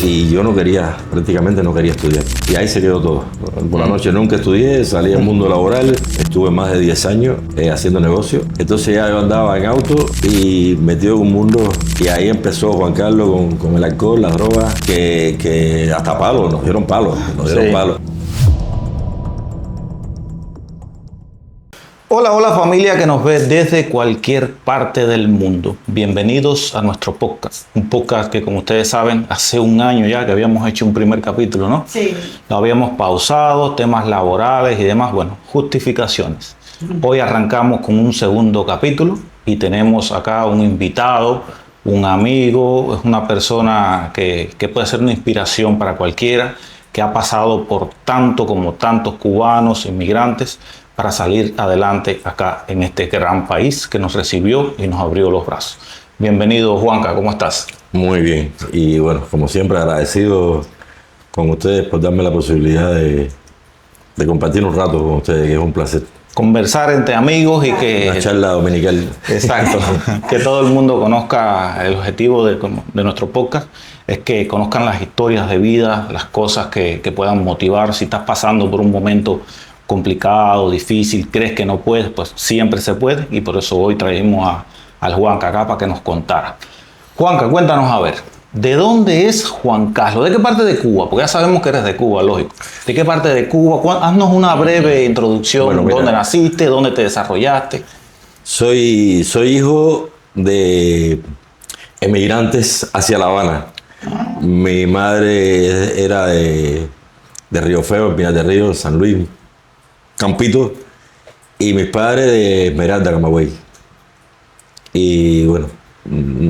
y yo prácticamente no quería estudiar. Y ahí se quedó todo. Por la noche nunca estudié, salí al mundo laboral, estuve más de 10 años haciendo negocio. Entonces ya yo andaba en auto y metido en un mundo, y ahí empezó Juan Carlos con el alcohol, las drogas, que hasta palos, nos dieron palos. Hola familia que nos ve desde cualquier parte del mundo. Bienvenidos a nuestro podcast. Un podcast que, como ustedes saben, hace un año ya que habíamos hecho un primer capítulo, ¿no? Sí. Lo habíamos pausado, temas laborales y demás, bueno, justificaciones. Hoy arrancamos con un segundo capítulo y tenemos acá un invitado, un amigo, es una persona que puede ser una inspiración para cualquiera, que ha pasado por tanto como tantos cubanos, inmigrantes, para salir adelante acá en este gran país que nos recibió y nos abrió los brazos. Bienvenido, Juanca, ¿cómo estás? Muy bien, y bueno, como siempre, agradecido con ustedes por darme la posibilidad de compartir un rato con ustedes, que es un placer. Conversar entre amigos y que... Una charla dominical. Exacto, que todo el mundo conozca. El objetivo de nuestro podcast es que conozcan las historias de vida, las cosas que puedan motivar. Si estás pasando por un momento complicado, difícil, crees que no puedes, pues siempre se puede, y por eso hoy traemos al Juanca acá para que nos contara. Juanca, cuéntanos a ver, ¿de dónde es Juan Carlos? ¿De qué parte de Cuba? Porque ya sabemos que eres de Cuba, lógico. ¿De qué parte de Cuba? Haznos una breve introducción. Bueno, ¿dónde naciste? ¿Dónde te desarrollaste? Soy hijo de emigrantes hacia La Habana. Mi madre era de Río Feo, Pinar del Río, San Luis, Campito, y mis padres de Esmeralda, Camagüey. Y bueno,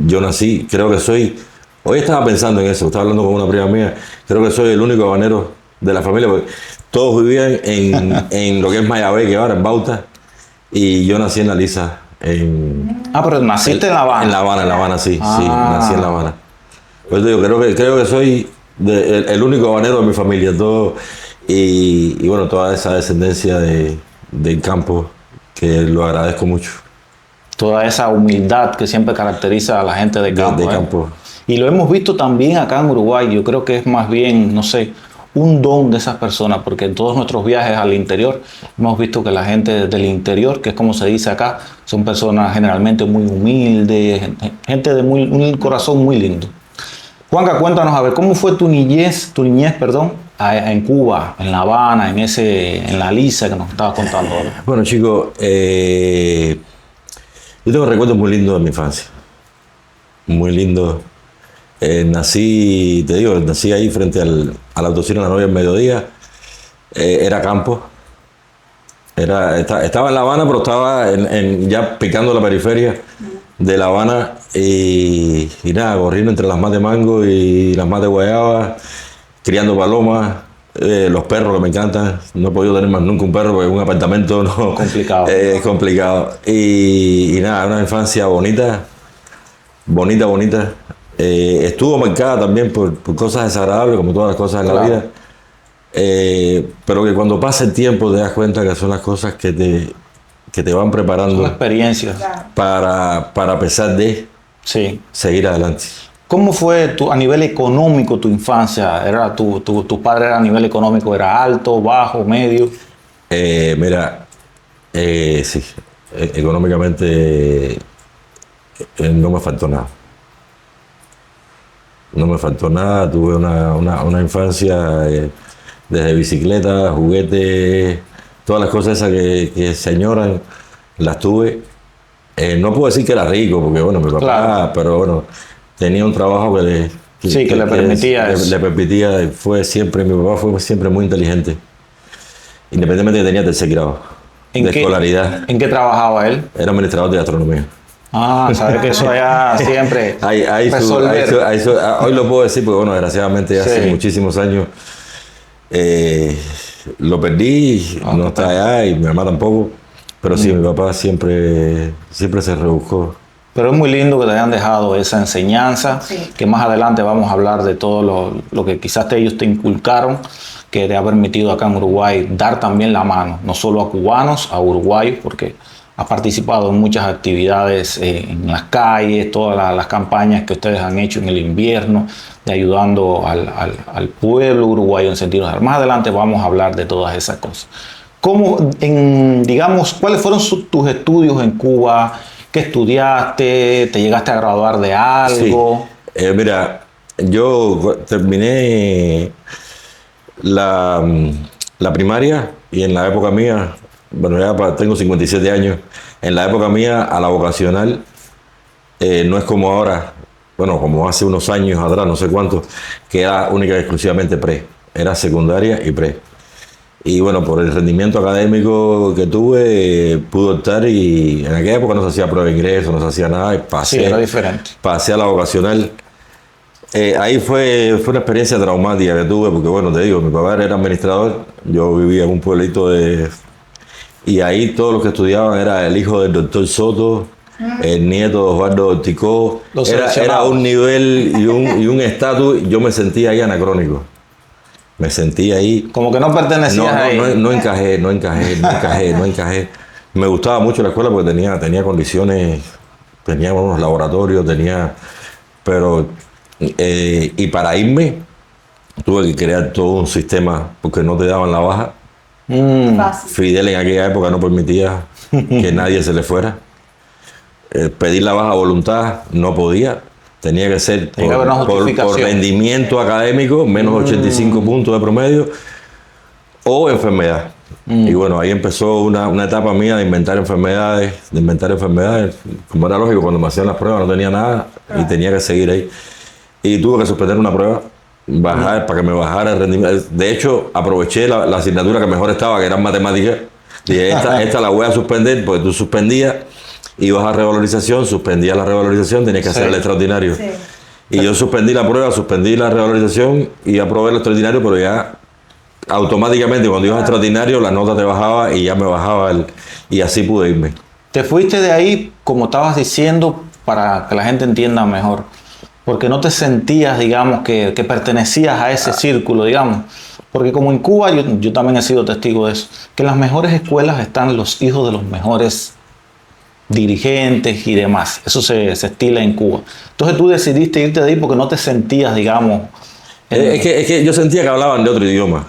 yo nací, creo que hoy estaba pensando en eso, estaba hablando con una prima mía, creo que soy el único habanero de la familia, porque todos vivían en lo que es Mayabé, que ahora es Bauta, y yo nací en La Lisa. Pero naciste en La Habana. En La Habana, sí, nací en La Habana. Pues digo, creo que soy el único habanero de mi familia, todo. Y bueno, toda esa descendencia del campo, que lo agradezco mucho. Toda esa humildad que siempre caracteriza a la gente de campo. De campo. Y lo hemos visto también acá en Uruguay. Yo creo que es más bien, no sé, un don de esas personas, porque en todos nuestros viajes al interior hemos visto que la gente del interior, que es como se dice acá, son personas generalmente muy humildes, gente de un corazón muy lindo. Juanca, cuéntanos a ver, ¿cómo fue tu niñez, en Cuba, en La Habana, en La Lisa que nos estabas contando ahora? Bueno, chicos, yo tengo recuerdos muy lindos de mi infancia. Muy lindos. Nací ahí frente al autocine La Novia al mediodía. Era campo. Estaba en La Habana, pero estaba ya picando la periferia de La Habana, y nada, corriendo entre las más de mango y las más de guayaba, criando palomas, los perros que me encantan. No he podido tener más nunca un perro porque un apartamento no complicado. Es complicado. Y nada, una infancia bonita. Estuvo marcada también por cosas desagradables, como todas las cosas en la vida. Pero que cuando pasa el tiempo te das cuenta que son las cosas que te van preparando. Son experiencias. Para a pesar de seguir adelante. ¿Cómo fue a nivel económico tu infancia? ¿Tu padre a nivel económico era alto, bajo, medio? Sí. Económicamente no me faltó nada. No me faltó nada. Tuve una infancia desde bicicleta, juguetes, todas las cosas esas que se añoran, las tuve. No puedo decir que era rico, porque bueno, mi papá, claro, pero bueno, tenía un trabajo que le permitía. Mi papá fue siempre muy inteligente, independientemente de que tenía tercer grado de escolaridad. ¿En qué trabajaba él? Era administrador de gastronomía. Sabes que eso allá siempre hoy lo puedo decir porque bueno, desgraciadamente hace muchísimos años lo perdí, no está allá, y mi mamá tampoco, pero sí, mi papá siempre se rebuscó. Pero es muy lindo que te hayan dejado esa enseñanza, que más adelante vamos a hablar de todo lo que quizás ellos te inculcaron, que te ha permitido acá en Uruguay dar también la mano, no solo a cubanos, a uruguayos, porque has participado en muchas actividades en las calles, todas las campañas que ustedes han hecho en el invierno, de ayudando al pueblo uruguayo en sentido general. Más adelante vamos a hablar de todas esas cosas. Digamos, ¿cuáles fueron tus estudios en Cuba? ¿Qué estudiaste? ¿Te llegaste a graduar de algo? Sí. Mira, yo terminé la primaria y en la época mía, bueno, ya tengo 57 años, en la época mía a la vocacional no es como ahora, bueno, como hace unos años atrás, no sé cuántos, que era única y exclusivamente pre, era secundaria y pre. Y bueno, por el rendimiento académico que tuve, pude optar y en aquella época no se hacía prueba de ingreso, no se hacía nada, y pasé, Sí, era diferente. Pasé a la vocacional. Ahí fue una experiencia traumática que tuve, porque bueno, te digo, mi papá era administrador, yo vivía en un pueblito y ahí todos los que estudiaban era el hijo del doctor Soto, el nieto de Osvaldo Orticó, era un nivel y un estatus, yo me sentía ahí anacrónico. Me sentí ahí. Como que no pertenecías ahí. No encajé. Me gustaba mucho la escuela porque tenía condiciones, tenía unos laboratorios, pero y para irme tuve que crear todo un sistema porque no te daban la baja. Fidel en aquella época no permitía que nadie se le fuera. Pedir la baja voluntad no podía. Tenía que ser por rendimiento académico, menos 85 puntos de promedio, o enfermedad. Y bueno, ahí empezó una etapa mía de inventar enfermedades. Como era lógico, cuando me hacían las pruebas no tenía nada y tenía que seguir ahí. Y tuve que suspender una prueba, para que me bajara el rendimiento. De hecho, aproveché la asignatura que mejor estaba, que era matemáticas. Dije, esta la voy a suspender, porque tú suspendías. Ibas a revalorización, suspendías la revalorización, tenías que hacer el extraordinario. Sí. Y yo suspendí la prueba, suspendí la revalorización y aprobé el extraordinario, pero ya automáticamente cuando ibas a extraordinario la nota te bajaba y ya me bajaba y así pude irme. Te fuiste de ahí, como estabas diciendo, para que la gente entienda mejor, porque no te sentías, digamos, que pertenecías a ese círculo, digamos. Porque como en Cuba, yo también he sido testigo de eso, que en las mejores escuelas están los hijos de los mejores dirigentes y demás. Eso se estila en Cuba. Entonces tú decidiste irte de ahí porque no te sentías, digamos... Es que yo sentía que hablaban de otro idioma.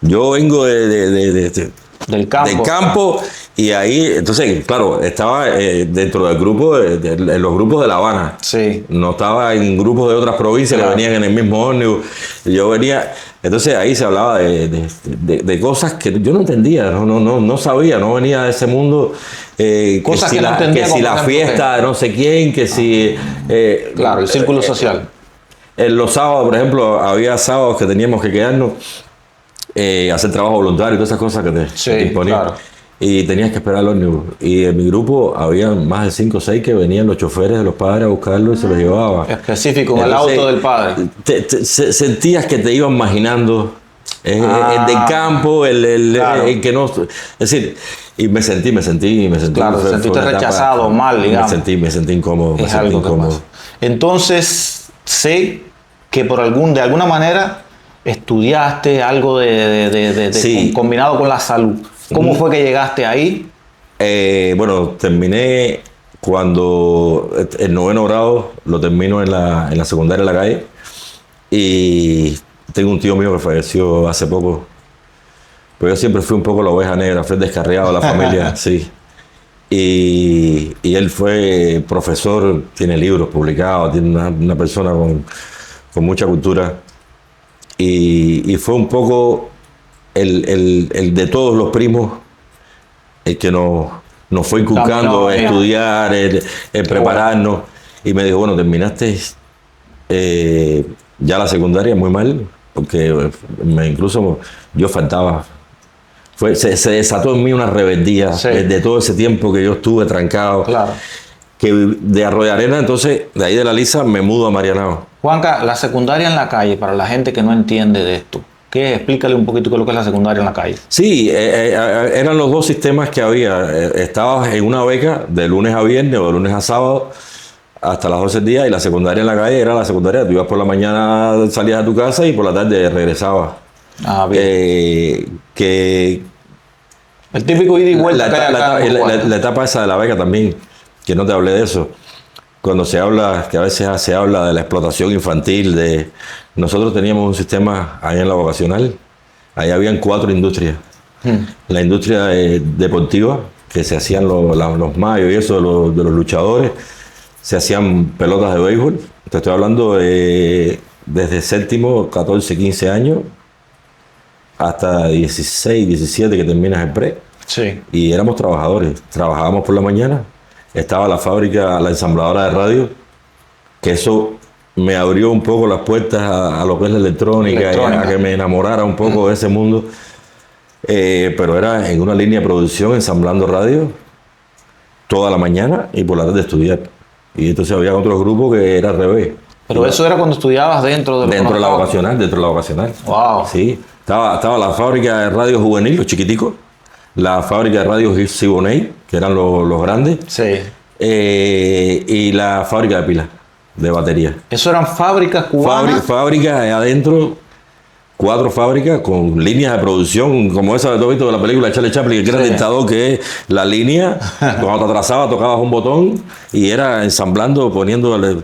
Yo vengo del campo y ahí, entonces, claro, estaba dentro del grupo, en los grupos de La Habana. Sí. No estaba en grupos de otras provincias, claro, que venían en el mismo ómnibus. Yo venía, entonces ahí se hablaba de cosas que yo no entendía, no sabía, no venía de ese mundo. Cosas que si la fiesta de no sé quién, que si... claro, el círculo social. En los sábados, por ejemplo, había sábados que teníamos que quedarnos hacer trabajo voluntario y todas esas cosas que te imponían. Claro. Y tenías que esperar el ómnibus. Y en mi grupo había más de 5 o 6 que venían los choferes de los padres a buscarlo y se los llevaban. Específico, en el auto del padre. Sentías que te iban imaginando. El del campo, claro, el que no... Es decir, y me sentí. Claro, te sentiste rechazado, mal, digamos. Me sentí incómodo. Es algo incómodo. Entonces, sé que de alguna manera estudiaste algo sí, combinado con la salud. ¿Cómo fue que llegaste ahí? Bueno, terminé cuando el 9º grado lo termino en la secundaria en la calle. Y tengo un tío mío que falleció hace poco. Pero yo siempre fui un poco la oveja negra, fui el descarriado de la familia, sí. Y él fue profesor, tiene libros publicados, tiene una persona con mucha cultura. Y fue un poco el de todos los primos el que nos fue inculcando a estudiar, el prepararnos. Y me dijo, bueno, terminaste ya la secundaria muy mal, porque incluso yo faltaba. Se desató en mí una rebeldía de todo ese tiempo que yo estuve trancado. Claro. Que de Arroyo Arena, entonces, de ahí de la Lisa, me mudo a Marianao. Juanca, la secundaria en la calle, para la gente que no entiende de esto, explícale un poquito qué es lo que es la secundaria en la calle. Sí, eran los dos sistemas que había. Estabas en una beca de lunes a viernes o de lunes a sábado hasta las 12 del día, y la secundaria en la calle era la secundaria. Tú ibas por la mañana, salías a tu casa y por la tarde regresabas. Ah, bien. El típico ida y vuelta que hay acá en Uruguay. la etapa esa de la beca también, que no te hablé de eso. Cuando se habla, que a veces se habla de la explotación infantil, nosotros teníamos un sistema ahí en la vocacional, ahí habían 4 industrias. La industria deportiva, que se hacían los mayos y eso de los luchadores, se hacían pelotas de béisbol. Te estoy hablando desde séptimo, 14, 15 años, hasta 16, 17 que terminas el pre. Sí. Y éramos trabajadores, trabajábamos por la mañana. Estaba la fábrica, la ensambladora de radio, que eso me abrió un poco las puertas a lo que es la electrónica. Y a que me enamorara un poco de ese mundo. Pero era en una línea de producción ensamblando radio toda la mañana y por la tarde estudiar. Y entonces había otro grupo que era al revés. Pero eso era cuando estudiabas dentro de la vocacional. Wow. Sí. Estaba la fábrica de radio juvenil, los chiquiticos. La fábrica de radio Siboney, que eran los grandes. Sí. Y la fábrica de pilas, de batería. Eso eran fábricas cubanas. Fábricas adentro, 4 fábricas con líneas de producción, como esa de todo visto de la película de Charlie Chaplin, que era el dictador, que es la línea. Cuando te atrasabas, tocabas un botón y era ensamblando, poniendo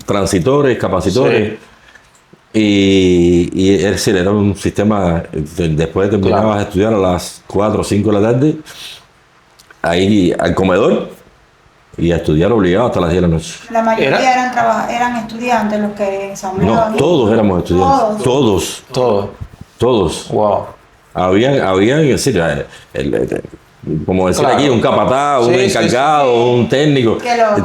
transitores, capacitores. Sí. Y es decir, era un sistema, después terminabas de estudiar a las 4 o 5 de la tarde, ahí al comedor y a estudiar obligado hasta las 10 de la noche. La mayoría eran estudiantes los que ensamblaban. No, todos éramos estudiantes. Todos. Wow. Habían, es decir, como decir aquí, un capataz, un encargado, un técnico,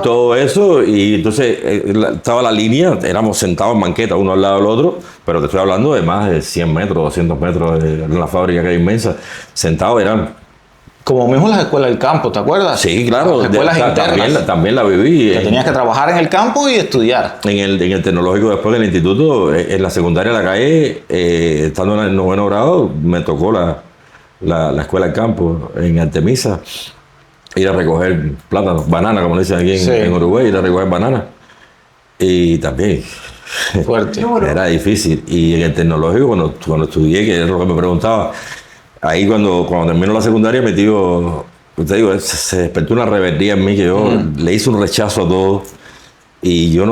todo eso, y entonces estaba la línea, éramos sentados en banqueta uno al lado del otro, pero te estoy hablando de más de 100 metros, 200 metros en la fábrica que es inmensa, sentados eran... Como mismo las escuelas del campo, ¿te acuerdas? Sí, claro. Las escuelas internas. También la viví. Que tenías que trabajar en el campo y estudiar. En el tecnológico, después del instituto, en la secundaria de la calle, estando en el 9º grado, me tocó la escuela del campo en Artemisa, ir a recoger plátanos, bananas, como dicen aquí en Uruguay, ir a recoger bananas. Y también fuerte. Era difícil. Y en el tecnológico, cuando estudié, que era lo que me preguntaba, ahí cuando terminó la secundaria, mi tío, te digo, se despertó una rebeldía en mí que yo le hice un rechazo a todo y yo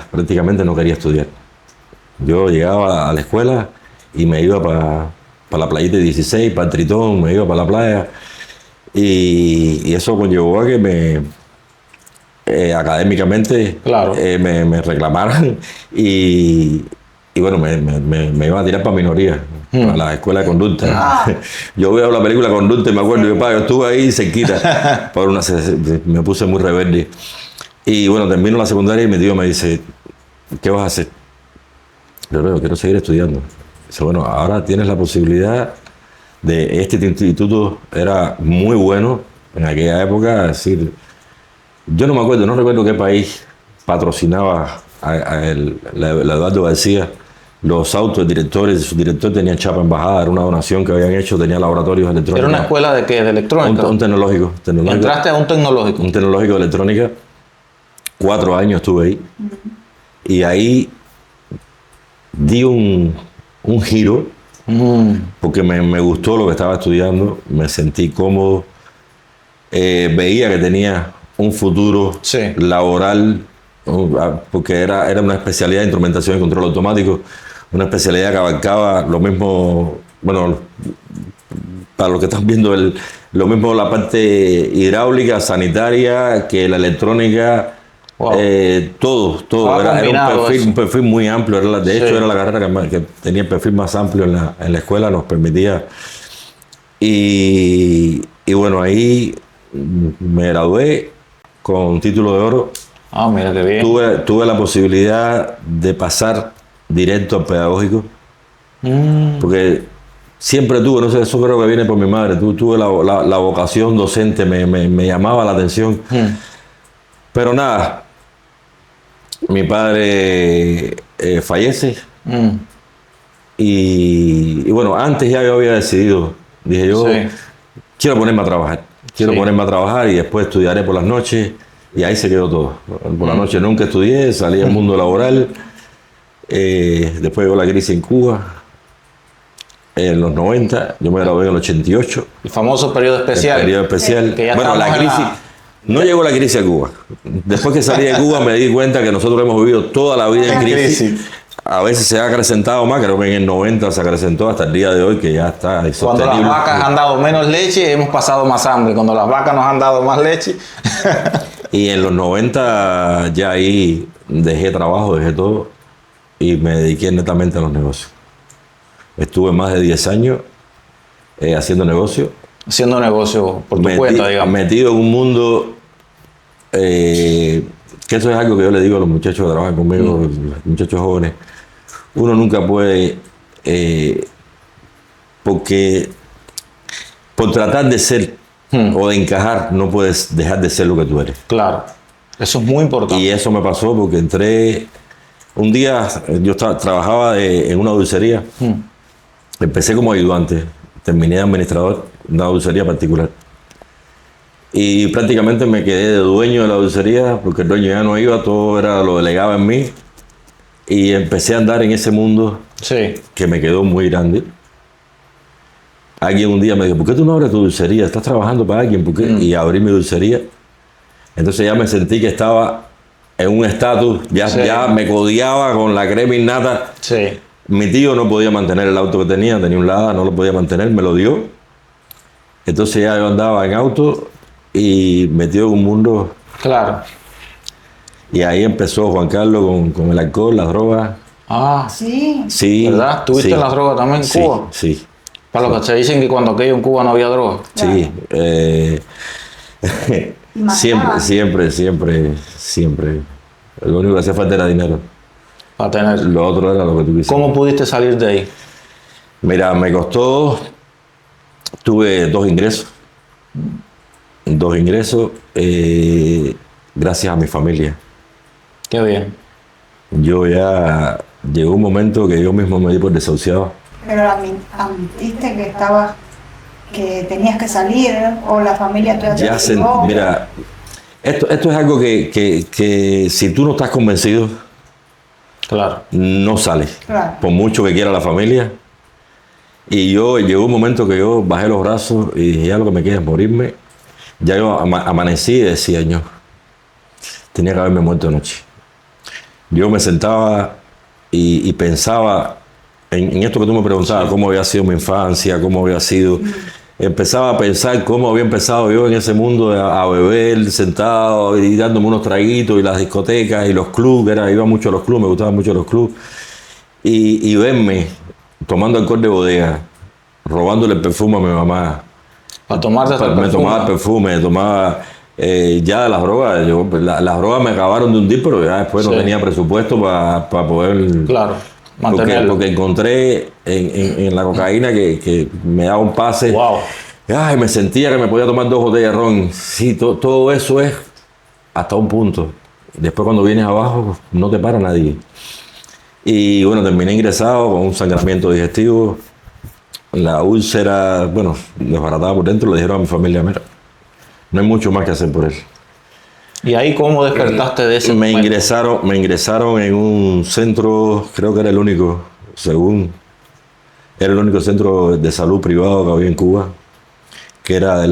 prácticamente no quería estudiar. Yo llegaba a la escuela y me iba para la playita de 16, para el Tritón, me iba para la playa y eso conllevó a que académicamente me reclamaran y bueno, me iban a tirar para minoría. A la escuela de conducta. Yo veo la película Conducta y me acuerdo, yo estuve ahí cerquita, me puse muy rebelde. Y bueno, termino la secundaria y mi tío me dice, ¿qué vas a hacer? Yo quiero seguir estudiando. Dice, bueno, ahora tienes la posibilidad de este instituto, era muy bueno en aquella época, es decir, yo no recuerdo qué país patrocinaba a Eduardo García los autos, su director tenía chapa embajada, era una donación que habían hecho, tenía laboratorios electrónicos. ¿Era una escuela de qué? ¿De electrónica? Un tecnológico. ¿Entraste a un tecnológico? Un tecnológico de electrónica. 4 años estuve ahí. Y ahí di un giro, porque me gustó lo que estaba estudiando, me sentí cómodo, veía que tenía un futuro laboral, porque era una especialidad de instrumentación y control automático, una especialidad que abarcaba lo mismo, bueno, para los que están viendo, lo mismo la parte hidráulica, sanitaria, que la electrónica, todo. Era un perfil muy amplio, de hecho era la carrera que tenía el perfil más amplio en la escuela, nos permitía. Y bueno, ahí me gradué con título de oro. Ah, mira qué bien. Tuve la posibilidad de pasar directo al pedagógico, porque siempre tuve, no sé, eso creo que viene por mi madre, tuve la vocación docente, me llamaba la atención. Pero nada, mi padre fallece y bueno, antes ya yo había decidido, dije yo, quiero ponerme a trabajar y después estudiaré por las noches. Y ahí se quedó todo. Por la noche nunca estudié, salí al mundo laboral. Después llegó la crisis en Cuba. en los 90, yo me gradué en el 88. El famoso periodo especial. El periodo especial. Que ya Bueno, la estamos en crisis. No llegó la crisis a Cuba. Después que salí de Cuba me di cuenta que nosotros hemos vivido toda la vida en crisis. A veces se ha acrecentado más, creo que en el 90 se acrecentó hasta el día de hoy, que ya está insostenible. Cuando las vacas han dado menos leche, hemos pasado más hambre. Cuando las vacas nos han dado más leche. Y en los 90 ya ahí dejé trabajo, dejé todo y me dediqué netamente a los negocios. Estuve más de 10 años haciendo negocios. Haciendo negocio por tu cuenta, digamos. Metido en un mundo que eso es algo que yo le digo a los muchachos que trabajan conmigo, los muchachos jóvenes. Uno nunca puede, porque por tratar de ser o de encajar, no puedes dejar de ser lo que tú eres. Claro, eso es muy importante. Y eso me pasó porque entré, un día yo trabajaba en una dulcería, empecé como ayudante, terminé de administrador, una dulcería particular. Y prácticamente me quedé de dueño de la dulcería porque el dueño ya no iba, todo era lo delegaba en mí. Y empecé a andar en ese mundo que me quedó muy grande. Alguien un día me dijo, ¿por qué tú no abres tu dulcería? ¿Estás trabajando para alguien? ¿Por qué? Y abrí mi dulcería. Entonces ya me sentí que estaba en un estatus, ya me codiaba con la crema innata. Mi tío no podía mantener el auto que tenía un Lada, no lo podía mantener, me lo dio. Entonces ya yo andaba en auto y metido en un mundo. Claro. Y ahí empezó Juan Carlos con el alcohol, las drogas. Ah, sí. ¿Verdad? ¿Tuviste las drogas también en Cuba? Sí. Para los que se dicen que cuando aquello en Cuba no había drogas. Sí. Siempre. Lo único que hacía falta era dinero. Para tener. Lo otro era lo que tú quisieras. ¿Cómo pudiste salir de ahí? Mira, me costó. Tuve dos ingresos. Gracias a mi familia. Qué bien. Yo ya llegó un momento que yo mismo me di por desahuciado. Pero admitiste que tenías que salir, ¿no? O la familia tuya te dijo, mira, esto es algo que si tú no estás convencido, claro, no sales. Claro. Por mucho que quiera la familia. Y llegó un momento que yo bajé los brazos y dije, ya lo que me queda es morirme. Ya yo amanecí y decía, yo tenía que haberme muerto anoche. Yo me sentaba y pensaba en esto que tú me preguntabas, cómo había sido mi infancia, cómo había sido. Empezaba a pensar cómo había empezado yo en ese mundo a beber, sentado y dándome unos traguitos, y las discotecas y los clubes, iba mucho a los clubes, me gustaban mucho los clubes. Y verme tomando alcohol de bodega, robándole el perfume a mi mamá. Para tomarte el perfume. Me tomaba el perfume, ya de las drogas. Las drogas me acabaron de hundir, pero ya después no tenía presupuesto para poder. Claro, mantenerlo. Porque encontré en la cocaína que me daba un pase. Wow. Ay, me sentía que me podía tomar 2 botellas de ron. Sí, todo eso es hasta un punto. Después, cuando vienes abajo, no te para nadie. Y bueno, terminé ingresado con un sangramiento digestivo. La úlcera, bueno, desbaratada por dentro, le dijeron a mi familia, mira, no hay mucho más que hacer por él. ¿Y ahí cómo despertaste de ese momento? Me ingresaron en un centro, creo que era el único, era el único centro de salud privado que había en Cuba, que era de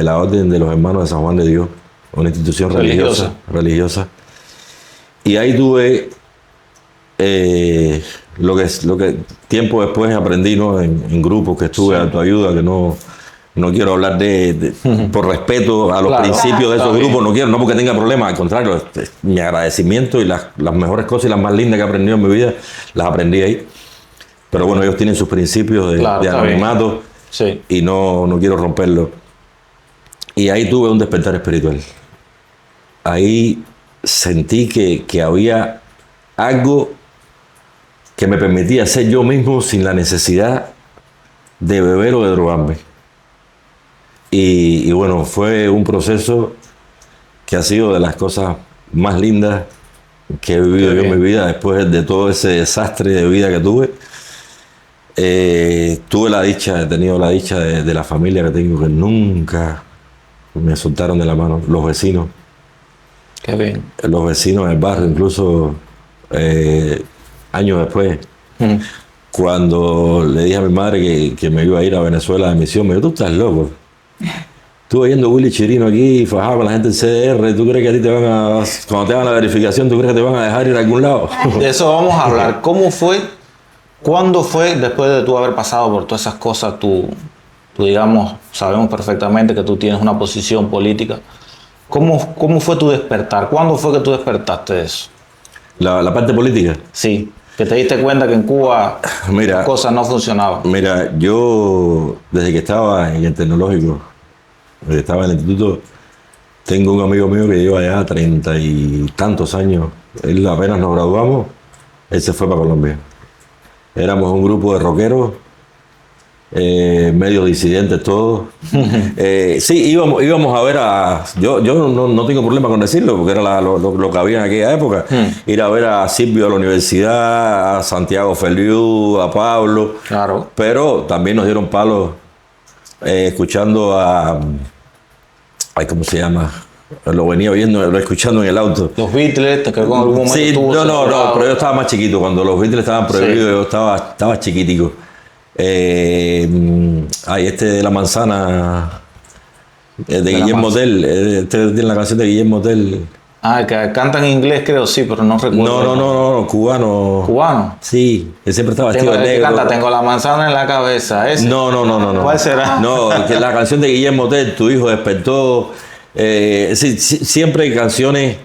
la Orden de los Hermanos de San Juan de Dios, una institución religiosa. Y ahí tuve lo que tiempo después aprendí, ¿no? en grupos que estuve de autoayuda, que no quiero hablar por respeto a los principios de esos grupos, no porque tenga problemas, al contrario, mi agradecimiento y las mejores cosas y las más lindas que he aprendido en mi vida, las aprendí ahí. Pero bueno, ellos tienen sus principios de anonimato y no quiero romperlo. Y ahí tuve un despertar espiritual. Ahí sentí que había algo que me permitía ser yo mismo sin la necesidad de beber o de drogarme. Y bueno, fue un proceso que ha sido de las cosas más lindas que he vivido yo en mi vida, después de todo ese desastre de vida que tuve. He tenido la dicha de la familia que tengo, que nunca me soltaron de la mano. Los vecinos. Qué bien. Los vecinos del barrio, incluso años después, cuando le dije a mi madre que me iba a ir a Venezuela de misión, me dijo, tú estás loco. Tú oyendo Willy Chirino aquí, fajado con la gente del CDR, ¿tú crees que a ti te van a, cuando te hagan la verificación, tú crees que te van a dejar ir a algún lado? De eso vamos a hablar. ¿Cuándo fue, después de tú haber pasado por todas esas cosas, tú digamos, sabemos perfectamente que tú tienes una posición política, ¿cómo fue tu despertar? ¿Cuándo fue que tú despertaste de eso? La parte política. Sí, que te diste cuenta que en Cuba las cosas no funcionaban. Mira, yo desde que estaba en el tecnológico, desde que estaba en el instituto, tengo un amigo mío que lleva ya 30 y tantos años. Él apenas nos graduamos, él se fue para Colombia. Éramos un grupo de rockeros, medio disidentes todos. Sí, íbamos a ver a... Yo no tengo problema con decirlo, porque era lo que había en aquella época. Ir a ver a Silvio a la universidad, a Santiago Feliu, a Pablo. Claro. Pero también nos dieron palos escuchando a... Ay, ¿cómo se llama? Lo venía oyendo, lo escuchando en el auto. Los Beatles, que en algún momento sí, no, pero yo estaba más chiquito. Cuando los Beatles estaban prohibidos, sí. Yo estaba chiquitico. Este de la manzana, de Guillermo Tell, tiene la canción de Guillermo Tell. Que cantan en inglés, creo, sí, pero no recuerdo. No, cubano. ¿Cubano? Sí, que siempre estaba vestido de negro. Canta, tengo la manzana en la cabeza. ¿Ese? No. ¿Cuál será? No, que la canción de Guillermo Tell, Tu hijo despertó. Siempre hay canciones.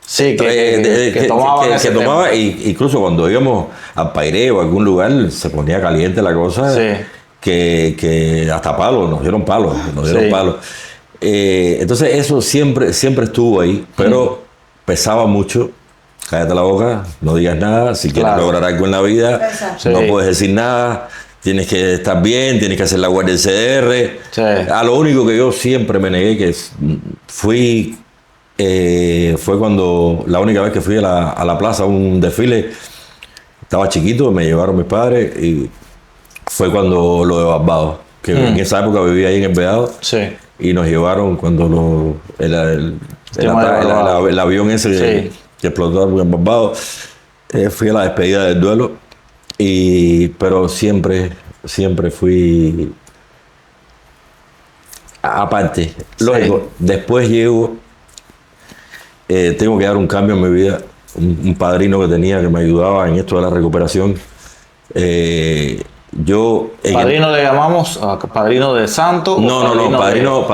Sí, que tomaba. Incluso cuando íbamos a Pairé o a algún lugar, se ponía caliente la cosa. Sí. Que hasta palos, nos dieron palos. Entonces eso siempre estuvo ahí, pero pesaba mucho. Cállate la boca, no digas nada. Si quieres lograr algo en la vida, no puedes decir nada. Tienes que estar bien, tienes que hacer la guardia del CDR. Sí. A lo único que yo siempre me negué, que fue cuando la única vez que fui a la plaza a un desfile. Estaba chiquito, me llevaron mis padres y fue cuando lo de Barbados, que en esa época vivía ahí en el Vedado. Sí. Y nos llevaron cuando el avión ese que explotó en Barbados. Fui a la despedida del duelo, pero siempre fui aparte. Lógico, después llego, tengo que dar un cambio en mi vida. Un padrino que tenía que me ayudaba en esto de la recuperación. ¿Padrino le llamamos padrino de santo? No, padrino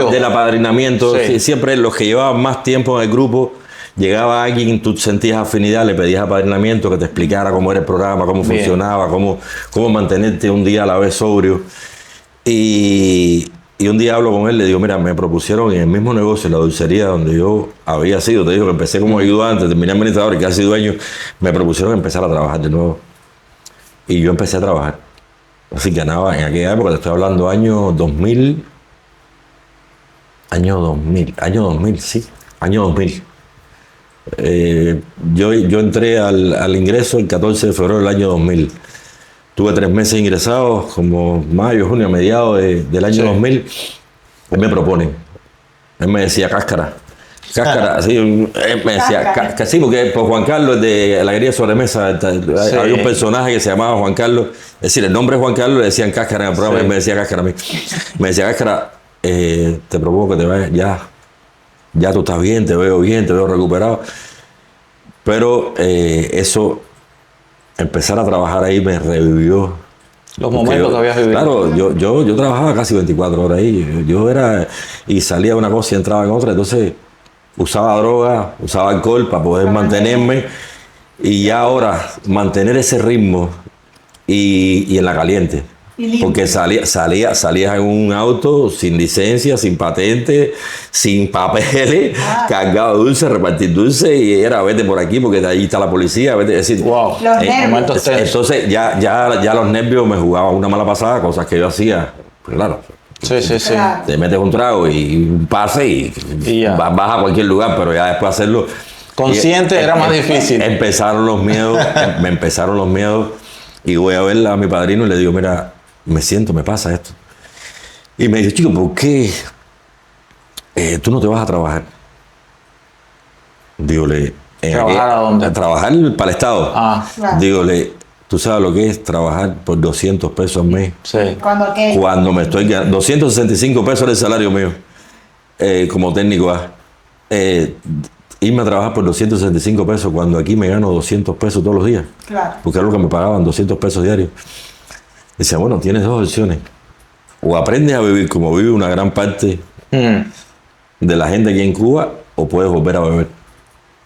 del apadrinamiento. Sí. Siempre los que llevaban más tiempo en el grupo, llegaba alguien, tú sentías afinidad, le pedías apadrinamiento, que te explicara cómo era el programa, cómo funcionaba, cómo mantenerte un día a la vez sobrio. Y un día hablo con él, le digo, mira, me propusieron en el mismo negocio, en la dulcería donde yo había sido, te digo que empecé como ayudante, terminé administrador y casi dueño, me propusieron empezar a trabajar de nuevo. Y yo empecé a trabajar. Así que ganaba en aquella época, te estoy hablando año 2000. Año 2000, sí. Año 2000. Yo entré al ingreso el 14 de febrero del año 2000. Tuve 3 meses ingresados, como mayo, junio, a mediados del año 2000. Él me propone. Él me decía cáscara. Sí, él me decía sí, porque por Juan Carlos de la guerrilla sobremesa había un personaje que se llamaba Juan Carlos. Es decir, el nombre es Juan Carlos, le decían cáscara en el programa, él me decía cáscara a mí. Me decía cáscara, te propongo que te vayas ya tú estás bien, te veo recuperado. Pero eso, empezar a trabajar ahí me revivió. Los momentos que habías vivido. Claro, yo trabajaba casi 24 horas ahí. Y salía de una cosa y entraba en otra. Entonces, usaba droga, usaba alcohol para poder mantenerme. Y ya ahora, mantener ese ritmo y en la caliente. Porque salías en un auto sin licencia, sin patente, sin papeles, cargado de dulce, repartir dulce, y era vete por aquí porque de ahí está la policía, vete, es decir, wow. Entonces ya los nervios me jugaban una mala pasada, cosas que yo hacía, pues claro. Sí. Te metes un trago y un pase y vas a cualquier lugar, pero ya después hacerlo consciente era más difícil. Me empezaron los miedos y voy a ver a mi padrino y le digo, mira, me pasa esto. Y me dice, chico, ¿por qué tú no te vas a trabajar? Dígole, ¿trabajar a dónde? A trabajar para el Estado. Claro. Dígole, ¿Tú sabes lo que es trabajar por 200 pesos al mes? Sí. ¿Cuándo qué? Cuando me estoy quedando, 265 pesos era el salario mío como técnico A. Irme a trabajar por 265 pesos cuando aquí me gano 200 pesos todos los días. Claro. Porque era lo que me pagaban, 200 pesos diarios. Decía, bueno, tienes dos opciones. O aprendes a vivir como vive una gran parte de la gente aquí en Cuba, o puedes volver a beber.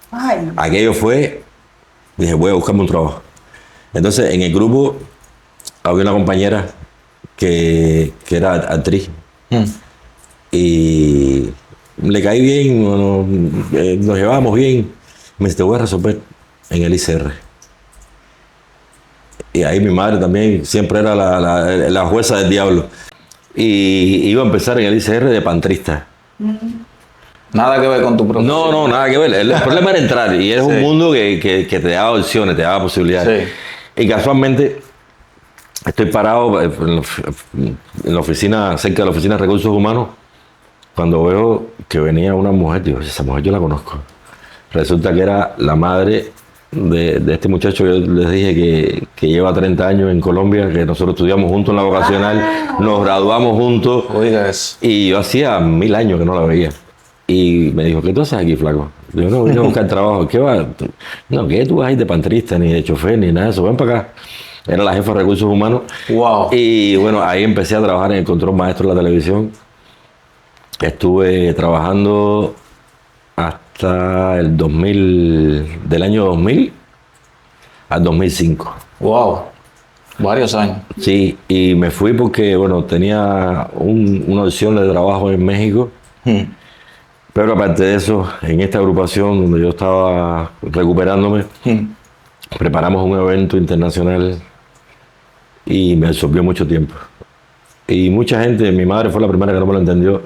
Ay, Aquello fue, dije, voy a buscarme un trabajo. Entonces, en el grupo había una compañera que era actriz. Y le caí bien, nos llevábamos bien. Me dice, te voy a resolver en el ICR. Y ahí mi madre también siempre era la jueza del diablo. Y iba a empezar en el ICR de pantrista. Nada que ver con tu profesión. No, nada que ver. El problema era entrar. Y es un mundo que te daba opciones, te daba posibilidades. Sí. Y casualmente estoy parado en la oficina, cerca de la oficina de recursos humanos, cuando veo que venía una mujer. Digo, esa mujer yo la conozco. Resulta que era la madre de este muchacho que yo les dije que lleva 30 años en Colombia, que nosotros estudiamos juntos en la vocacional, nos graduamos juntos. Oiga eso. Y yo hacía 1000 años que no la veía. Y me dijo, ¿qué tú haces aquí, flaco? Yo no vine a buscar trabajo. ¿Qué va? No, ¿qué tú vas ahí de pantrista, ni de chofer, ni nada de eso? Ven para acá. Era la jefa de recursos humanos. Wow. Y bueno, ahí empecé a trabajar en el control maestro de la televisión. Estuve trabajando hasta el 2000, del año 2000 al 2005. Wow. Varios años. Sí, y me fui porque, bueno, tenía una opción de trabajo en México. Pero aparte de eso, en esta agrupación donde yo estaba recuperándome, preparamos un evento internacional y me absorbió mucho tiempo. Y mucha gente, mi madre fue la primera que no me lo entendió,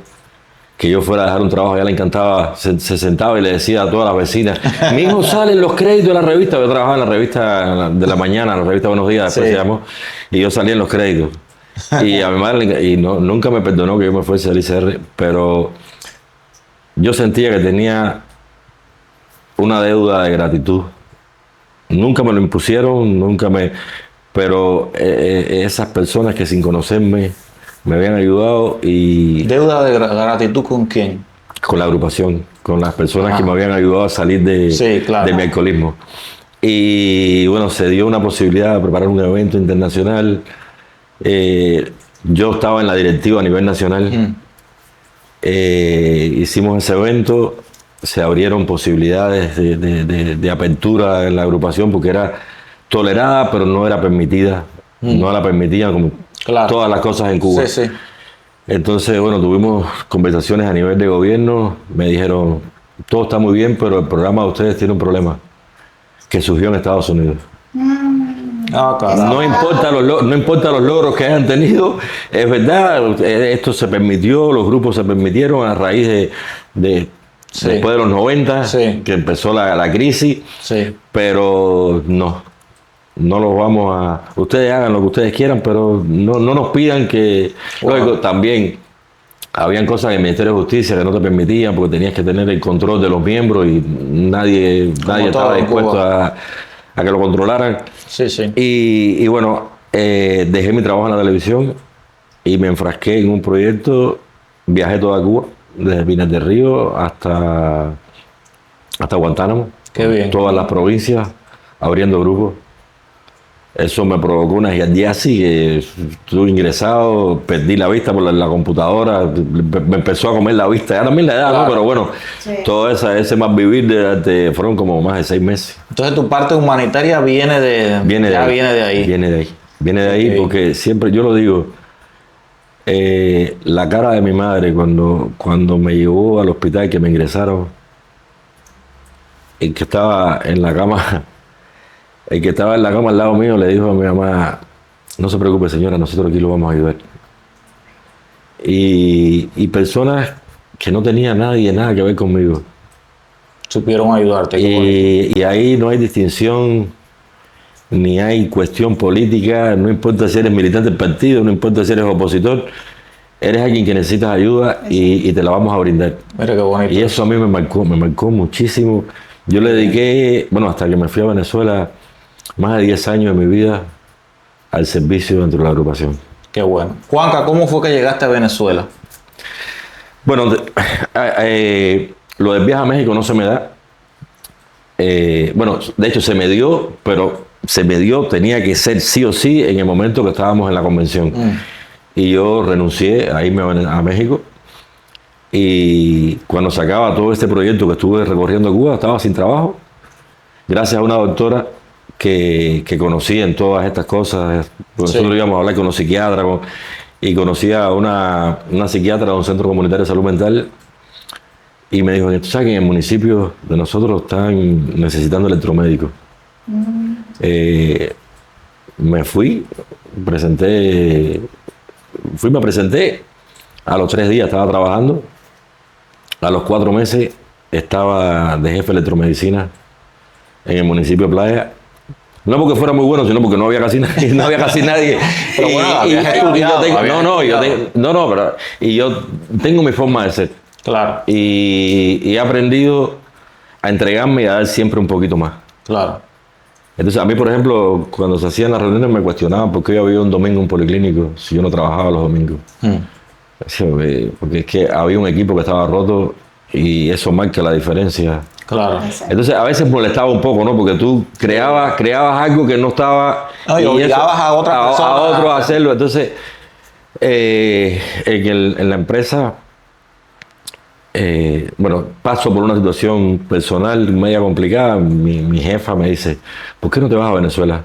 que yo fuera a dejar un trabajo, a ella le encantaba, se sentaba y le decía a todas las vecinas, mi hijo sale en los créditos de la revista, yo trabajaba en la revista de la mañana, la revista Buenos Días, después se llamó, y yo salía en los créditos. Y a mi madre nunca me perdonó que yo me fuese al ICR, pero yo sentía que tenía una deuda de gratitud. Nunca me lo impusieron, pero esas personas que sin conocerme me habían ayudado y... ¿Deuda de gratitud con quién? Con la agrupación, con las personas que me habían ayudado a salir de mi alcoholismo. Y bueno, se dio una posibilidad de preparar un evento internacional. Yo estaba en la directiva a nivel nacional. Hicimos ese evento, se abrieron posibilidades de apertura en la agrupación porque era tolerada pero no era permitida, no la permitían como todas las cosas en Cuba. Sí, sí. Entonces, bueno, tuvimos conversaciones a nivel de gobierno, me dijeron, todo está muy bien, pero el programa de ustedes tiene un problema que surgió en Estados Unidos. No importa los logros que hayan tenido, es verdad, esto se permitió, los grupos se permitieron a raíz después de los 90, que empezó la crisis, pero no los vamos a... Ustedes hagan lo que ustedes quieran, pero no nos pidan que... Luego también habían cosas en el Ministerio de Justicia que no te permitían porque tenías que tener el control de los miembros y nadie estaba dispuesto a que lo controlaran. Y bueno, dejé mi trabajo en la televisión y me enfrasqué en un proyecto. Viajé toda Cuba, desde Pinar del Río hasta Guantánamo. Qué bien. Todas las provincias, abriendo grupos. Eso me provocó una giardiasis que estuve ingresado, perdí la vista por la computadora, me empezó a comer la vista, ya también la edad, ¿no? Pero bueno, todo ese más vivir fueron como más de 6 meses. Entonces tu parte humanitaria viene de ahí. Viene de ahí porque siempre, yo lo digo, la cara de mi madre cuando me llevó al hospital, que me ingresaron, el que estaba en la cama al lado mío le dijo a mi mamá, no se preocupe señora, nosotros aquí lo vamos a ayudar. Y personas que no tenían nada que ver conmigo. Supieron ayudarte. Y ahí no hay distinción, ni hay cuestión política, no importa si eres militante del partido, no importa si eres opositor, eres alguien que necesitas ayuda y te la vamos a brindar. Mira qué bonito. Y eso a mí me marcó muchísimo. Yo le dediqué, bueno, hasta que me fui a Venezuela, más de 10 años de mi vida al servicio dentro de la agrupación. Qué bueno. Juanca, ¿cómo fue que llegaste a Venezuela? Bueno, lo del viaje a México no se me da. Bueno, de hecho se me dio, pero tenía que ser sí o sí en el momento que estábamos en la convención. Y yo renuncié a irme a México. Y cuando se acaba todo este proyecto que estuve recorriendo Cuba, estaba sin trabajo. Gracias a una doctora que conocí en todas estas cosas. Nosotros íbamos a hablar con los psiquiatras y conocí a una psiquiatra de un centro comunitario de salud mental. Y me dijo, tú sabes que en el municipio de nosotros están necesitando electromédicos. Me fui, me presenté. A los 3 días estaba trabajando. A los 4 meses estaba de jefe de electromedicina en el municipio de Playa. No porque fuera muy bueno, sino porque no había casi nadie. No había casi nadie. Pero bueno, y yo tengo mi forma de ser. Claro. Y he aprendido a entregarme y a dar siempre un poquito más. Claro. Entonces, a mí, por ejemplo, cuando se hacían las reuniones me cuestionaban por qué yo había un domingo en un policlínico si yo no trabajaba los domingos. Porque es que había un equipo que estaba roto y eso marca la diferencia. Claro. Entonces a veces molestaba un poco, ¿no? Porque tú creabas algo que no estaba... No, y obligabas a otras personas a otros a hacerlo. Entonces, en la empresa, bueno, paso por una situación personal media complicada. Mi jefa me dice, ¿por qué no te vas a Venezuela?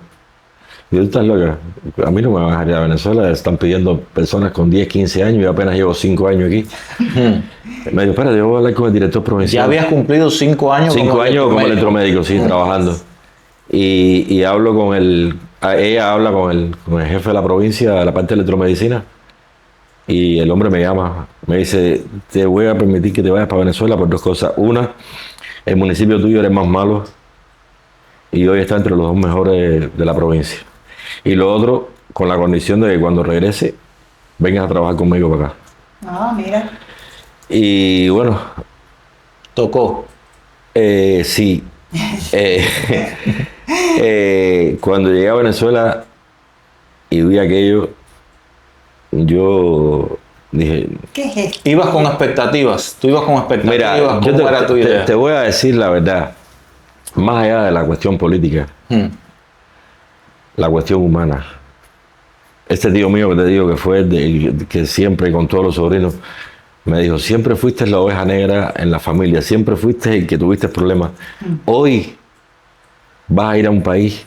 Y yo, ¿tú estás loca? A mí no me van a ir a Venezuela. Están pidiendo personas con 10, 15 años y apenas llevo 5 años aquí. Me dijo, espérate, yo voy a hablar con el director provincial. ¿Ya habías cumplido 5 años? 5 años como electromédico, sí, trabajando. Y hablo con ella habla con el jefe de la provincia, de la parte de electromedicina. Y el hombre me llama, me dice, te voy a permitir que te vayas para Venezuela por 2 cosas. Una, el municipio tuyo era el más malo y hoy está entre los 2 mejores de la provincia. Y lo otro, con la condición de que cuando regrese, vengas a trabajar conmigo para acá. Ah, mira. Y bueno. Tocó. Sí. Cuando llegué a Venezuela y vi aquello, yo dije... ¿Qué es esto? ¿Ibas con expectativas? ¿Tú ibas con expectativas? Mira, ¿Cómo era tu idea? te voy a decir la verdad. Más allá de la cuestión política, la cuestión humana. Este tío mío que te digo que fue que siempre con todos los sobrinos me dijo, siempre fuiste la oveja negra en la familia, siempre fuiste el que tuviste problemas. Hoy vas a ir a un país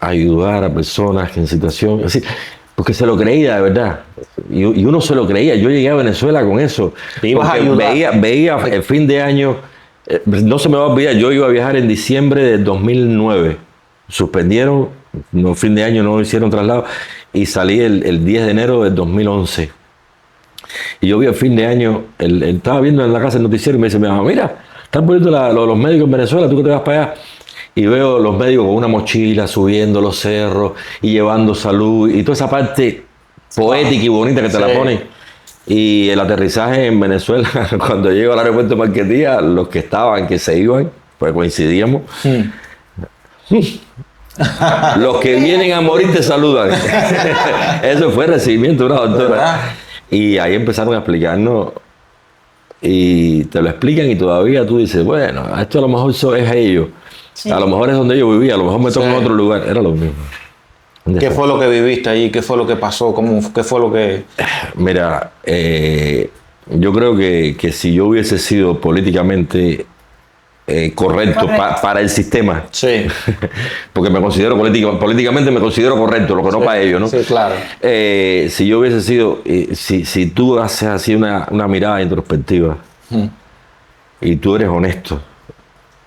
a ayudar a personas en situación, así, porque se lo creía de verdad. Y uno se lo creía. Yo llegué a Venezuela con eso. Te ibas a ayudar. Veía el fin de año, no se me va a olvidar, yo iba a viajar en diciembre del 2009. Suspendieron, fin de año no hicieron traslado y salí el 10 de enero del 2011. Y yo vi el fin de año, estaba viendo en la casa el noticiero y me dice, mira, están poniendo los médicos en Venezuela, tú que te vas para allá. Y veo los médicos con una mochila subiendo los cerros y llevando salud y toda esa parte poética y bonita que te la ponen. Y el aterrizaje en Venezuela, cuando llego al aeropuerto de Marquetía, los que estaban, que se iban, pues coincidíamos. Los que vienen a morir te saludan. Eso fue el recibimiento de una doctora. Y ahí empezaron a explicarnos y te lo explican y todavía tú dices, bueno, esto a lo mejor es ellos. Sí. A lo mejor es donde yo vivía, a lo mejor me toca en otro lugar. Era lo mismo. ¿Qué fue lo que viviste allí? ¿Qué fue lo que pasó? ¿Qué fue lo que...? Mira, yo creo que si yo hubiese sido políticamente correcto para el sistema, sí. Porque me considero políticamente me considero correcto, lo que no para ellos, ¿no? Sí, claro. Si yo hubiese sido, si tú haces así una mirada introspectiva y tú eres honesto,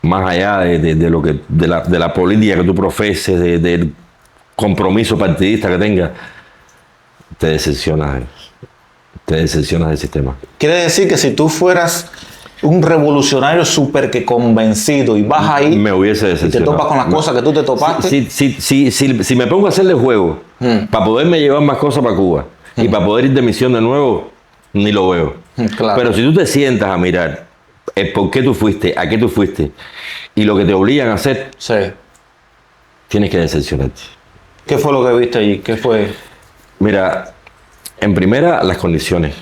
más allá de la política que tú profeses, del compromiso partidista que tengas, te decepcionas del sistema. Quiere decir que si tú fueras un revolucionario súper que convencido y vas ahí me hubiese decepcionado. Y te topas con las cosas que tú te topaste. Si me pongo a hacerle juego para poderme llevar más cosas para Cuba y para poder ir de misión de nuevo, ni lo veo. Claro. Pero si tú te sientas a mirar el por qué tú fuiste, a qué tú fuiste y lo que te obligan a hacer, sí. tienes que decepcionarte. ¿Qué fue lo que viste allí? ¿Qué fue? Mira, en primera, las condiciones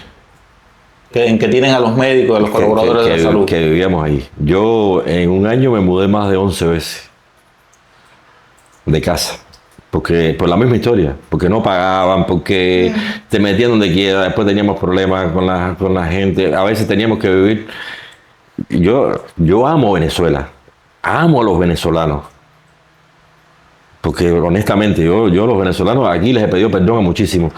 En que tienen a los médicos, a los colaboradores de la salud. que vivíamos ahí. Yo en un año me mudé más de 11 veces de casa. Porque, por la misma historia, porque no pagaban, porque te metían donde quiera, después teníamos problemas con la gente, a veces teníamos que vivir. Yo amo Venezuela, amo a los venezolanos, porque honestamente yo a los venezolanos aquí les he pedido perdón a muchísimos,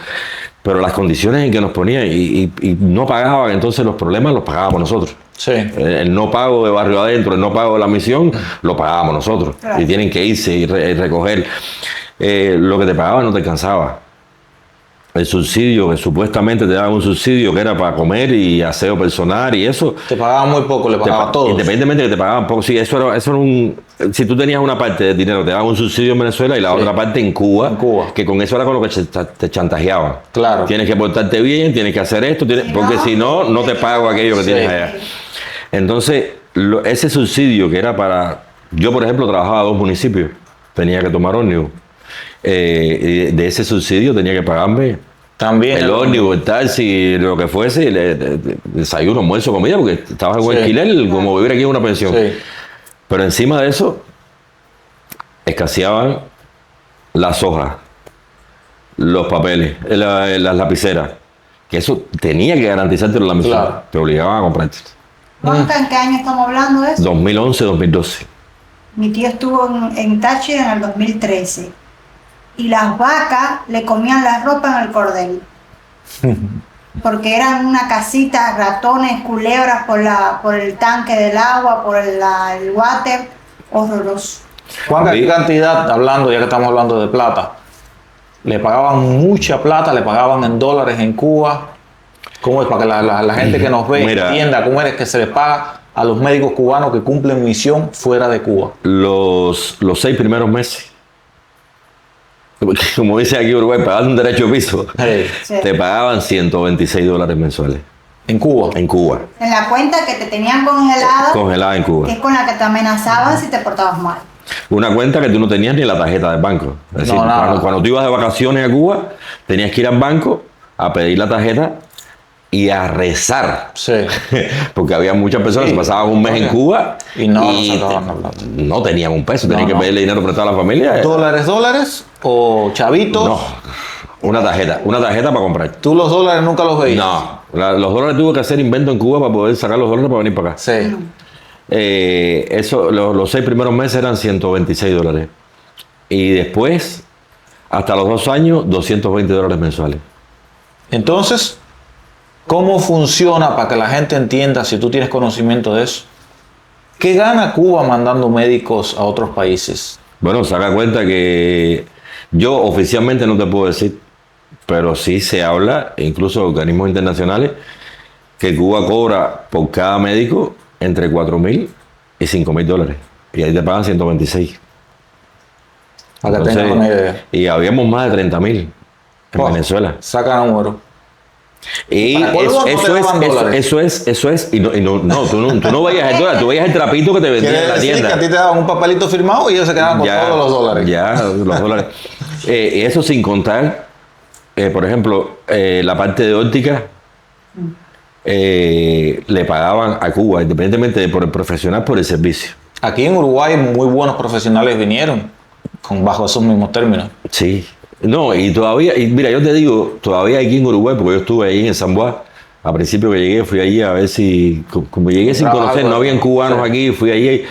pero las condiciones en que nos ponían y no pagaban, entonces los problemas los pagábamos nosotros. Sí. El no pago de barrio adentro, el no pago de la misión, lo pagábamos nosotros. Claro. Y tienen que irse y recoger. Lo que te pagaban no te alcanzaba. El subsidio, que supuestamente te daban un subsidio que era para comer y aseo personal y eso. Te pagaban muy poco, le pagaban todo. Independientemente de que te pagaban poco. Sí, eso era un... Si tú tenías una parte de dinero, te daban un subsidio en Venezuela y la otra parte en Cuba. En Cuba. Que con eso era con lo que te chantajeaban. Claro. Tienes que portarte bien, tienes que hacer esto, porque si no, no te pago aquello que Sí. tienes allá. Entonces, ese subsidio que era para... Yo, por ejemplo, trabajaba en 2 municipios. Tenía que tomar ómnibus. De ese subsidio tenía que pagarme También. el ómnibus, el taxi, lo que fuese, desayuno, almuerzo, comida, porque estabas en un Sí. alquiler como vivir aquí en una pensión. Sí. Pero encima de eso, escaseaban las hojas, los papeles, las lapiceras. Que eso tenía que garantizarte la misión. Claro. Te obligaban a comprarte. Juanca, ¿en qué año estamos hablando de eso? 2011, 2012. Mi tío estuvo en Táchira en el 2013 y las vacas le comían la ropa en el cordel. Porque eran una casita, ratones, culebras por el tanque del agua, por el water, horroroso. Juan, ¿qué cantidad, hablando, ya que estamos hablando de plata, le pagaban mucha plata, le pagaban en dólares en Cuba? ¿Cómo es? Para que la gente que nos ve Mira, entienda cómo es que se les paga a los médicos cubanos que cumplen misión fuera de Cuba. Los 6 primeros meses, como dice aquí Uruguay, pagando un derecho de piso, Sí. te pagaban $126 mensuales En Cuba. en Cuba, En la cuenta que te tenían congelada, congelada en que Cuba. es con la que te amenazaban si te portabas mal. Una cuenta que tú no tenías ni la tarjeta del banco. Es decir, No, nada. cuando tú ibas de vacaciones a Cuba, tenías que ir al banco a pedir la tarjeta y a rezar. Sí. Porque había muchas personas Sí. que pasaban un mes en Cuba Y no sacaban la plata. no tenían un peso, tenían No, que no. pedirle dinero prestado a la familia. ¿Dólares o chavitos? No, una tarjeta para comprar. ¿Tú los dólares nunca los veías? No, los dólares tuve que hacer invento en Cuba para poder sacar los dólares para venir para acá. Sí. Los 6 primeros meses eran $126. Y después, hasta los 2 años, $220 mensuales. Entonces, ¿cómo funciona para que la gente entienda, si tú tienes conocimiento de eso? ¿Qué gana Cuba mandando médicos a otros países? Bueno, saca cuenta que yo oficialmente no te puedo decir, pero sí se habla, incluso de organismos internacionales, que Cuba cobra por cada médico entre $4,000 y $5,000. Y ahí te pagan 126. Para que Entonces, tengan una idea. y habíamos más de 30,000 en Oh, Venezuela. Saca número. Y ¿Para cuándo no te daban dólares? eso es, y tú no veías el dólar, tú veías el trapito que te vendían Quiere en la decir que tienda. a ti te daban un papelito firmado y ellos se quedaban con todos los dólares. Ya, los dólares. Y eso sin contar, por ejemplo, la parte de óptica, le pagaban a Cuba, independientemente por el profesional, por el servicio. Aquí en Uruguay muy buenos profesionales vinieron bajo esos mismos términos. Sí. No, y todavía, y mira, yo te digo, todavía aquí en Uruguay, porque yo estuve ahí en San Juan, al principio que llegué, fui allí a ver si, como llegué sin conocer, no habían cubanos aquí, fui allí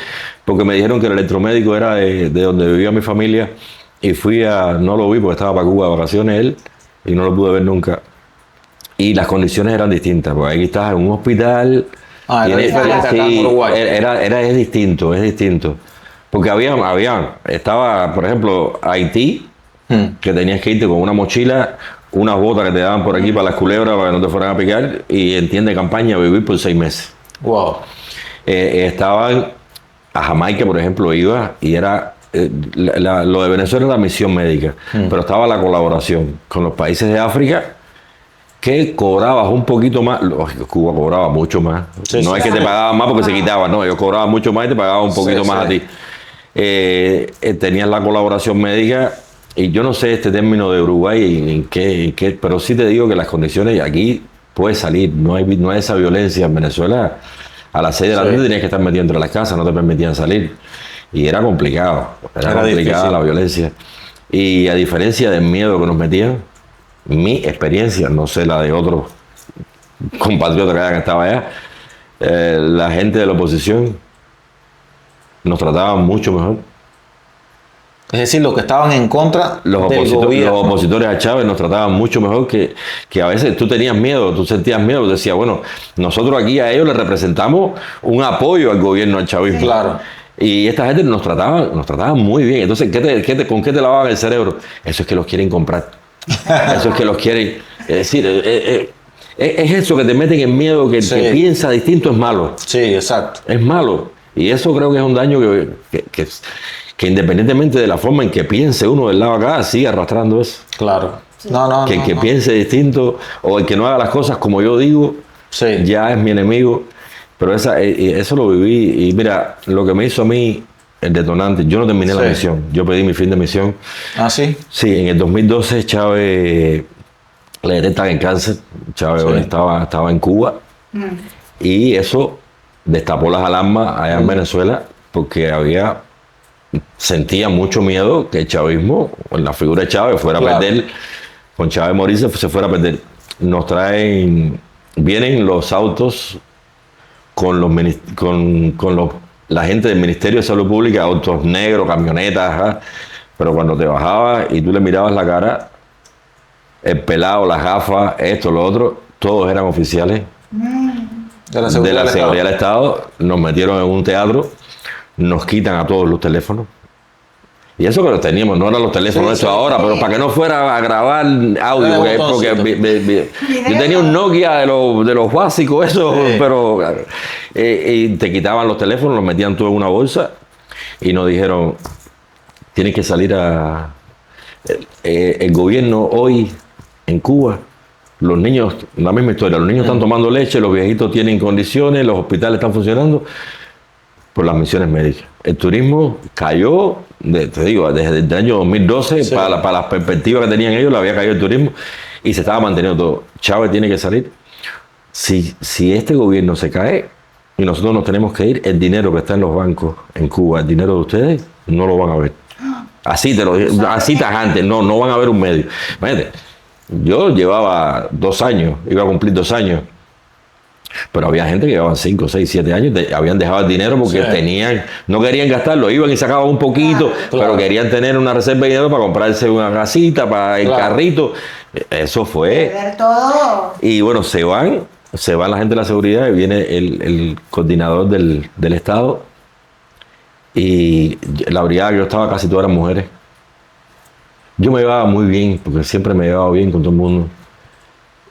porque me dijeron que el electromédico era de donde vivía mi familia, y no lo vi porque estaba para Cuba de vacaciones él, y no lo pude ver nunca. Y las condiciones eran distintas, porque aquí estás en un hospital. Era tienes- diferente acá en Uruguay. es distinto, es distinto. Porque estaba, por ejemplo, Haití, que tenías que irte con una mochila, unas botas que te daban por aquí para las culebras para que no te fueran a picar, y en tienda de campaña vivir por 6 meses. Wow. Estaban a Jamaica, por ejemplo, iba y era lo de Venezuela era la misión médica, pero estaba la colaboración con los países de África, que cobrabas un poquito más. Lógico, Cuba cobraba mucho más. Sí, No sí. es que te pagaban más porque se quitaban, no, ellos cobraban mucho más y te pagaban un poquito Sí, más sí. a ti. tenías la colaboración médica, y yo no sé este término de Uruguay en qué, pero sí te digo que las condiciones aquí puedes salir, no hay esa violencia. En Venezuela a las 6 de la tarde tenías que estar metido entre las casas, no te permitían salir, y era complicada difícil. la violencia. Y a diferencia del miedo que nos metían, mi experiencia, no sé la de otros compatriotas que hayan estado allá, la gente de la oposición nos trataba mucho mejor. Es decir, los que estaban en contra del gobierno. Los opositores a Chávez nos trataban mucho mejor que a veces tú tenías miedo, tú sentías miedo, tú decías, bueno, nosotros aquí a ellos les representamos un apoyo al gobierno, al chavismo. Claro. Y esta gente nos trataba muy bien. Entonces, ¿con qué te lavaban el cerebro? Eso es que los quieren comprar. Eso es que los quieren. Es decir, es eso que te meten en miedo, que el que piensa distinto es malo. Sí, exacto. Es malo. Y eso creo que es un daño que independientemente de la forma en que piense uno del lado acá, sigue arrastrando eso. Claro. Sí. Que el que piense distinto o el que no haga las cosas como yo digo, ya es mi enemigo. Pero eso lo viví. Y mira, lo que me hizo a mí el detonante, yo no terminé la misión, yo pedí mi fin de misión. ¿Ah, sí? Sí, en el 2012 Chávez le detectan en cáncer. Chávez estaba en Cuba. Y eso destapó las alarmas allá en Venezuela, porque sentía mucho miedo que el chavismo, la figura de Chávez, fuera a perder, con Chávez morirse, se fuera a perder. Vienen los autos con la gente del Ministerio de Salud Pública, autos negros, camionetas, pero cuando te bajabas y tú le mirabas la cara, el pelado, las gafas, esto, lo otro, todos eran oficiales de la Seguridad del Estado. Nos metieron en un teatro, nos quitan a todos los teléfonos. Y eso que los teníamos, no eran los teléfonos estos ahora, pero para que no fuera a grabar audio, porque yo tenía un Nokia de los básicos, eso, pero y te quitaban los teléfonos, los metían todo en una bolsa y nos dijeron, tienes que salir el gobierno hoy en Cuba. Los niños, la misma historia, los niños están tomando leche, los viejitos tienen condiciones, los hospitales están funcionando por las misiones médicas. El turismo cayó, te digo, desde el año 2012, para las perspectivas que tenían ellos, le había caído el turismo y se estaba manteniendo todo. Chávez tiene que salir. Si este gobierno se cae y nosotros nos tenemos que ir, el dinero que está en los bancos en Cuba, el dinero de ustedes, no lo van a ver. Así tajante, no van a ver un medio. Imagínate, yo llevaba 2 años, iba a cumplir 2 años. Pero había gente que llevaban 5, 6, 7 años, habían dejado el dinero porque no querían gastarlo, iban y sacaban un poquito, pero querían tener una reserva de dinero para comprarse una casita, para el carrito. Eso fue. Todo. Y bueno, se van la gente de la seguridad y viene el coordinador del Estado. Y la brigada que yo estaba, casi todas eran mujeres. Yo me llevaba muy bien, porque siempre me llevaba bien con todo el mundo.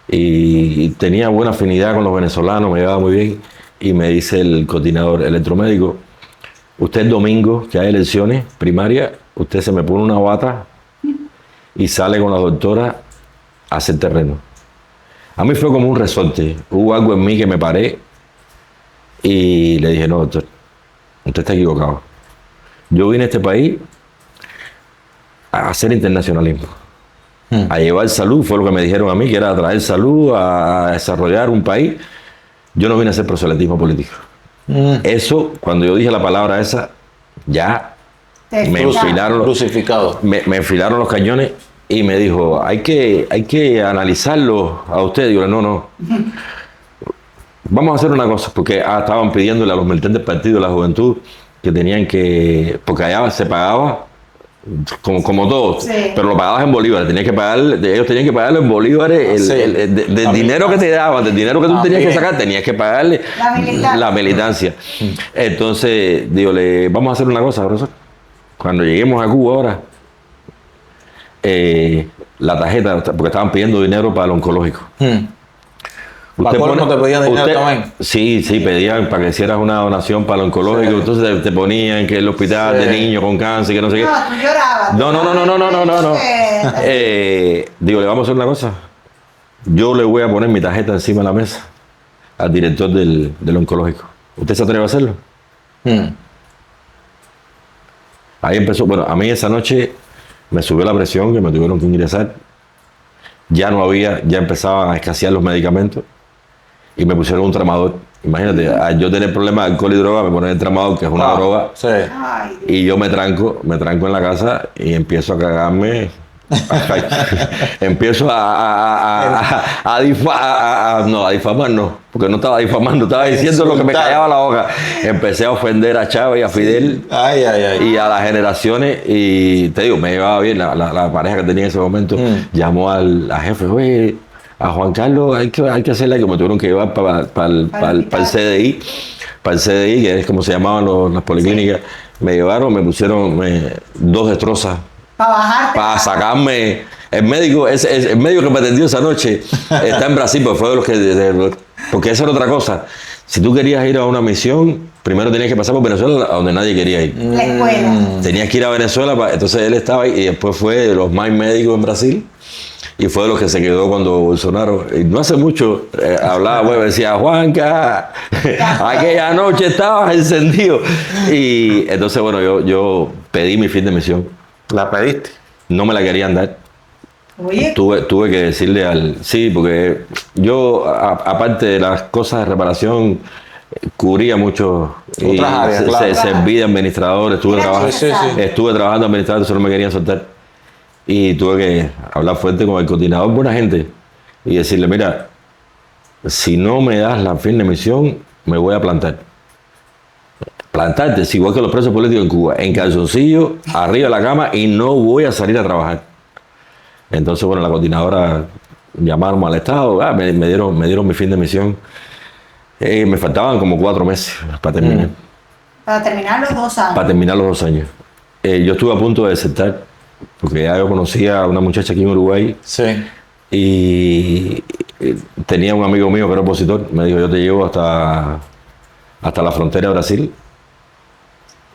Y tenía buena afinidad con los venezolanos, me llevaba muy bien. Y me dice el coordinador electromédico, usted el domingo, que hay elecciones primarias, usted se me pone una bata y sale con la doctora a hacer terreno. A mí fue como un resorte. Hubo algo en mí que me paré y le dije, no, doctor, usted está equivocado. Yo vine a este país a hacer internacionalismo. A llevar salud, fue lo que me dijeron a mí, que era traer salud, a desarrollar un país. Yo no vine a hacer proselitismo político. Eso, cuando yo dije la palabra esa, ya me enfilaron, me enfilaron los cañones y me dijo, hay que analizarlo a usted. Digo, no. Vamos a hacer una cosa, porque estaban pidiéndole a los militantes del partido de la juventud que tenían que, porque allá se pagaba como todo, pero lo pagabas en bolívares, ellos tenían que pagarle en bolívares del dinero que te daban, del dinero que tú tenías que sacar, tenías que pagarle la militancia. Entonces, digo, vamos a hacer una cosa, profesor. Cuando lleguemos a Cuba ahora, la tarjeta, porque estaban pidiendo dinero para el oncológico. ¿Para no te pedían dinero también? Sí, pedían para que hicieras una donación para el oncológico, entonces te ponían que el hospital de niños con cáncer, que no sé qué. No, tú llorabas. No. Digo, le vamos a hacer una cosa. Yo le voy a poner mi tarjeta encima de la mesa al director del oncológico. ¿Usted se atreve a hacerlo? Ahí empezó, bueno, a mí esa noche me subió la presión, que me tuvieron que ingresar. Ya no había, ya empezaban a escasear los medicamentos y me pusieron un tramador. Imagínate, yo tener problemas de alcohol y droga, me ponen el tramador, que es una droga, Sí. Ay, y yo me tranco en la casa y empiezo a cagarme. Empiezo a difamar no, porque no estaba difamando, estaba diciendo lo que me callaba la boca. Empecé a ofender a Chávez y a Fidel Ay, ay, ay. y a las generaciones, y te digo, me llevaba bien la pareja que tenía en ese momento. Llamó al jefe, oye, a Juan Carlos hay que hacerle algo. Me tuvieron que llevar para el CDI, que es como se llamaban las policlínicas. Me llevaron, me pusieron 2 destrozas para bajarte. para sacarme. El médico que me atendió esa noche está en Brasil, porque fue de los que. Porque esa era otra cosa. Si tú querías ir a una misión, primero tenías que pasar por Venezuela, a donde nadie quería ir. La escuela. Tenías que ir a Venezuela, entonces él estaba ahí, y después fue de los más médicos en Brasil. Y fue de los que se quedó cuando Bolsonaro, y no hace mucho, hablaba, bueno, decía, Juanca, aquella noche estabas encendido. Y entonces, bueno, yo pedí mi fin de misión. ¿La pediste? No me la querían dar. Oye, Tuve que decirle sí, porque yo, aparte de las cosas de reparación, cubría mucho. Otras áreas, claro. Serví de administrador, estuve Era necesario. estuve trabajando de administrador, eso no me querían soltar. Y tuve que hablar fuerte con el coordinador, buena gente, y decirle, mira, si no me das la fin de misión, me voy a plantar. Plantarte, es igual que los presos políticos en Cuba, en calzoncillo, arriba de la cama, y no voy a salir a trabajar. Entonces, bueno, la coordinadora llamaron al Estado, me dieron mi fin de misión. Me faltaban como 4 meses para terminar. para terminar los 2 años. Para terminar los 2 años. Yo estuve a punto de desertar, porque ya yo conocía a una muchacha aquí en Uruguay, Sí. y tenía un amigo mío que era opositor. Me dijo, yo te llevo hasta la frontera de Brasil,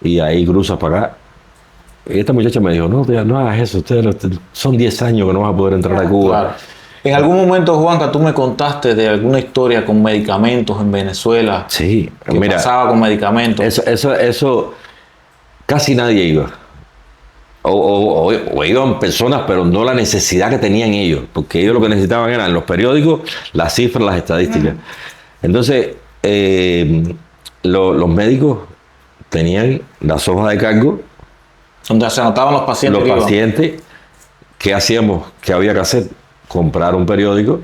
y ahí cruzas para acá. Y esta muchacha me dijo, no hagas eso, son 10 años que no vas a poder entrar a Cuba. Claro. En algún momento, Juanca, tú me contaste de alguna historia con medicamentos en Venezuela. Sí, ¿Qué mira, pasaba con medicamentos? eso casi nadie iba. O iban personas, pero no la necesidad que tenían ellos, porque ellos lo que necesitaban eran los periódicos, las cifras, las estadísticas. Entonces, los médicos tenían las hojas de cargo, Donde se anotaban los pacientes. los que iban. pacientes. ¿Qué hacíamos? ¿Qué había que hacer? Comprar un periódico.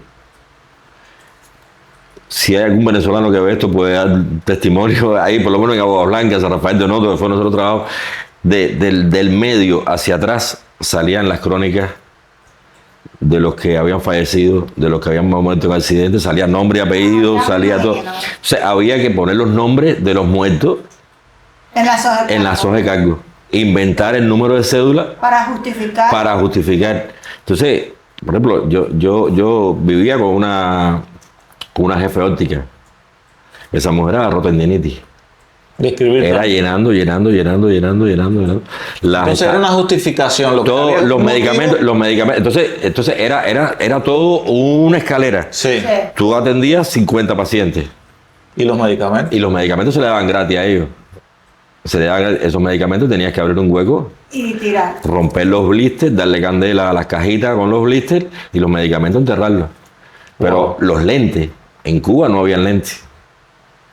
Si hay algún venezolano que ve esto, puede dar testimonio ahí, por lo menos en Agua Blanca, San Rafael de Onoto, que fue nuestro trabajo. Del medio hacia atrás salían las crónicas de los que habían fallecido, de los que habían muerto en accidentes, salía nombre y apellido, salía todo. O sea, había que poner los nombres de los muertos En las hojas. en las hojas de cargo, inventar el número de cédula Para justificar. para justificar. Entonces, por ejemplo, yo vivía con una jefe óptica. Esa mujer era rotendinitis. Describir. Era llenando. Entonces era una justificación. Lo que había Todos los un medicamentos, motivo. entonces era todo una escalera. Sí. Sí. Tú atendías 50 pacientes ¿Y los medicamentos? y los medicamentos se le daban gratis a ellos. Esos medicamentos, tenías que abrir un hueco, Y tirar. romper los blisters, darle candela a las cajitas con los blisters y los medicamentos enterrarlos. Pero los lentes, en Cuba no habían lentes.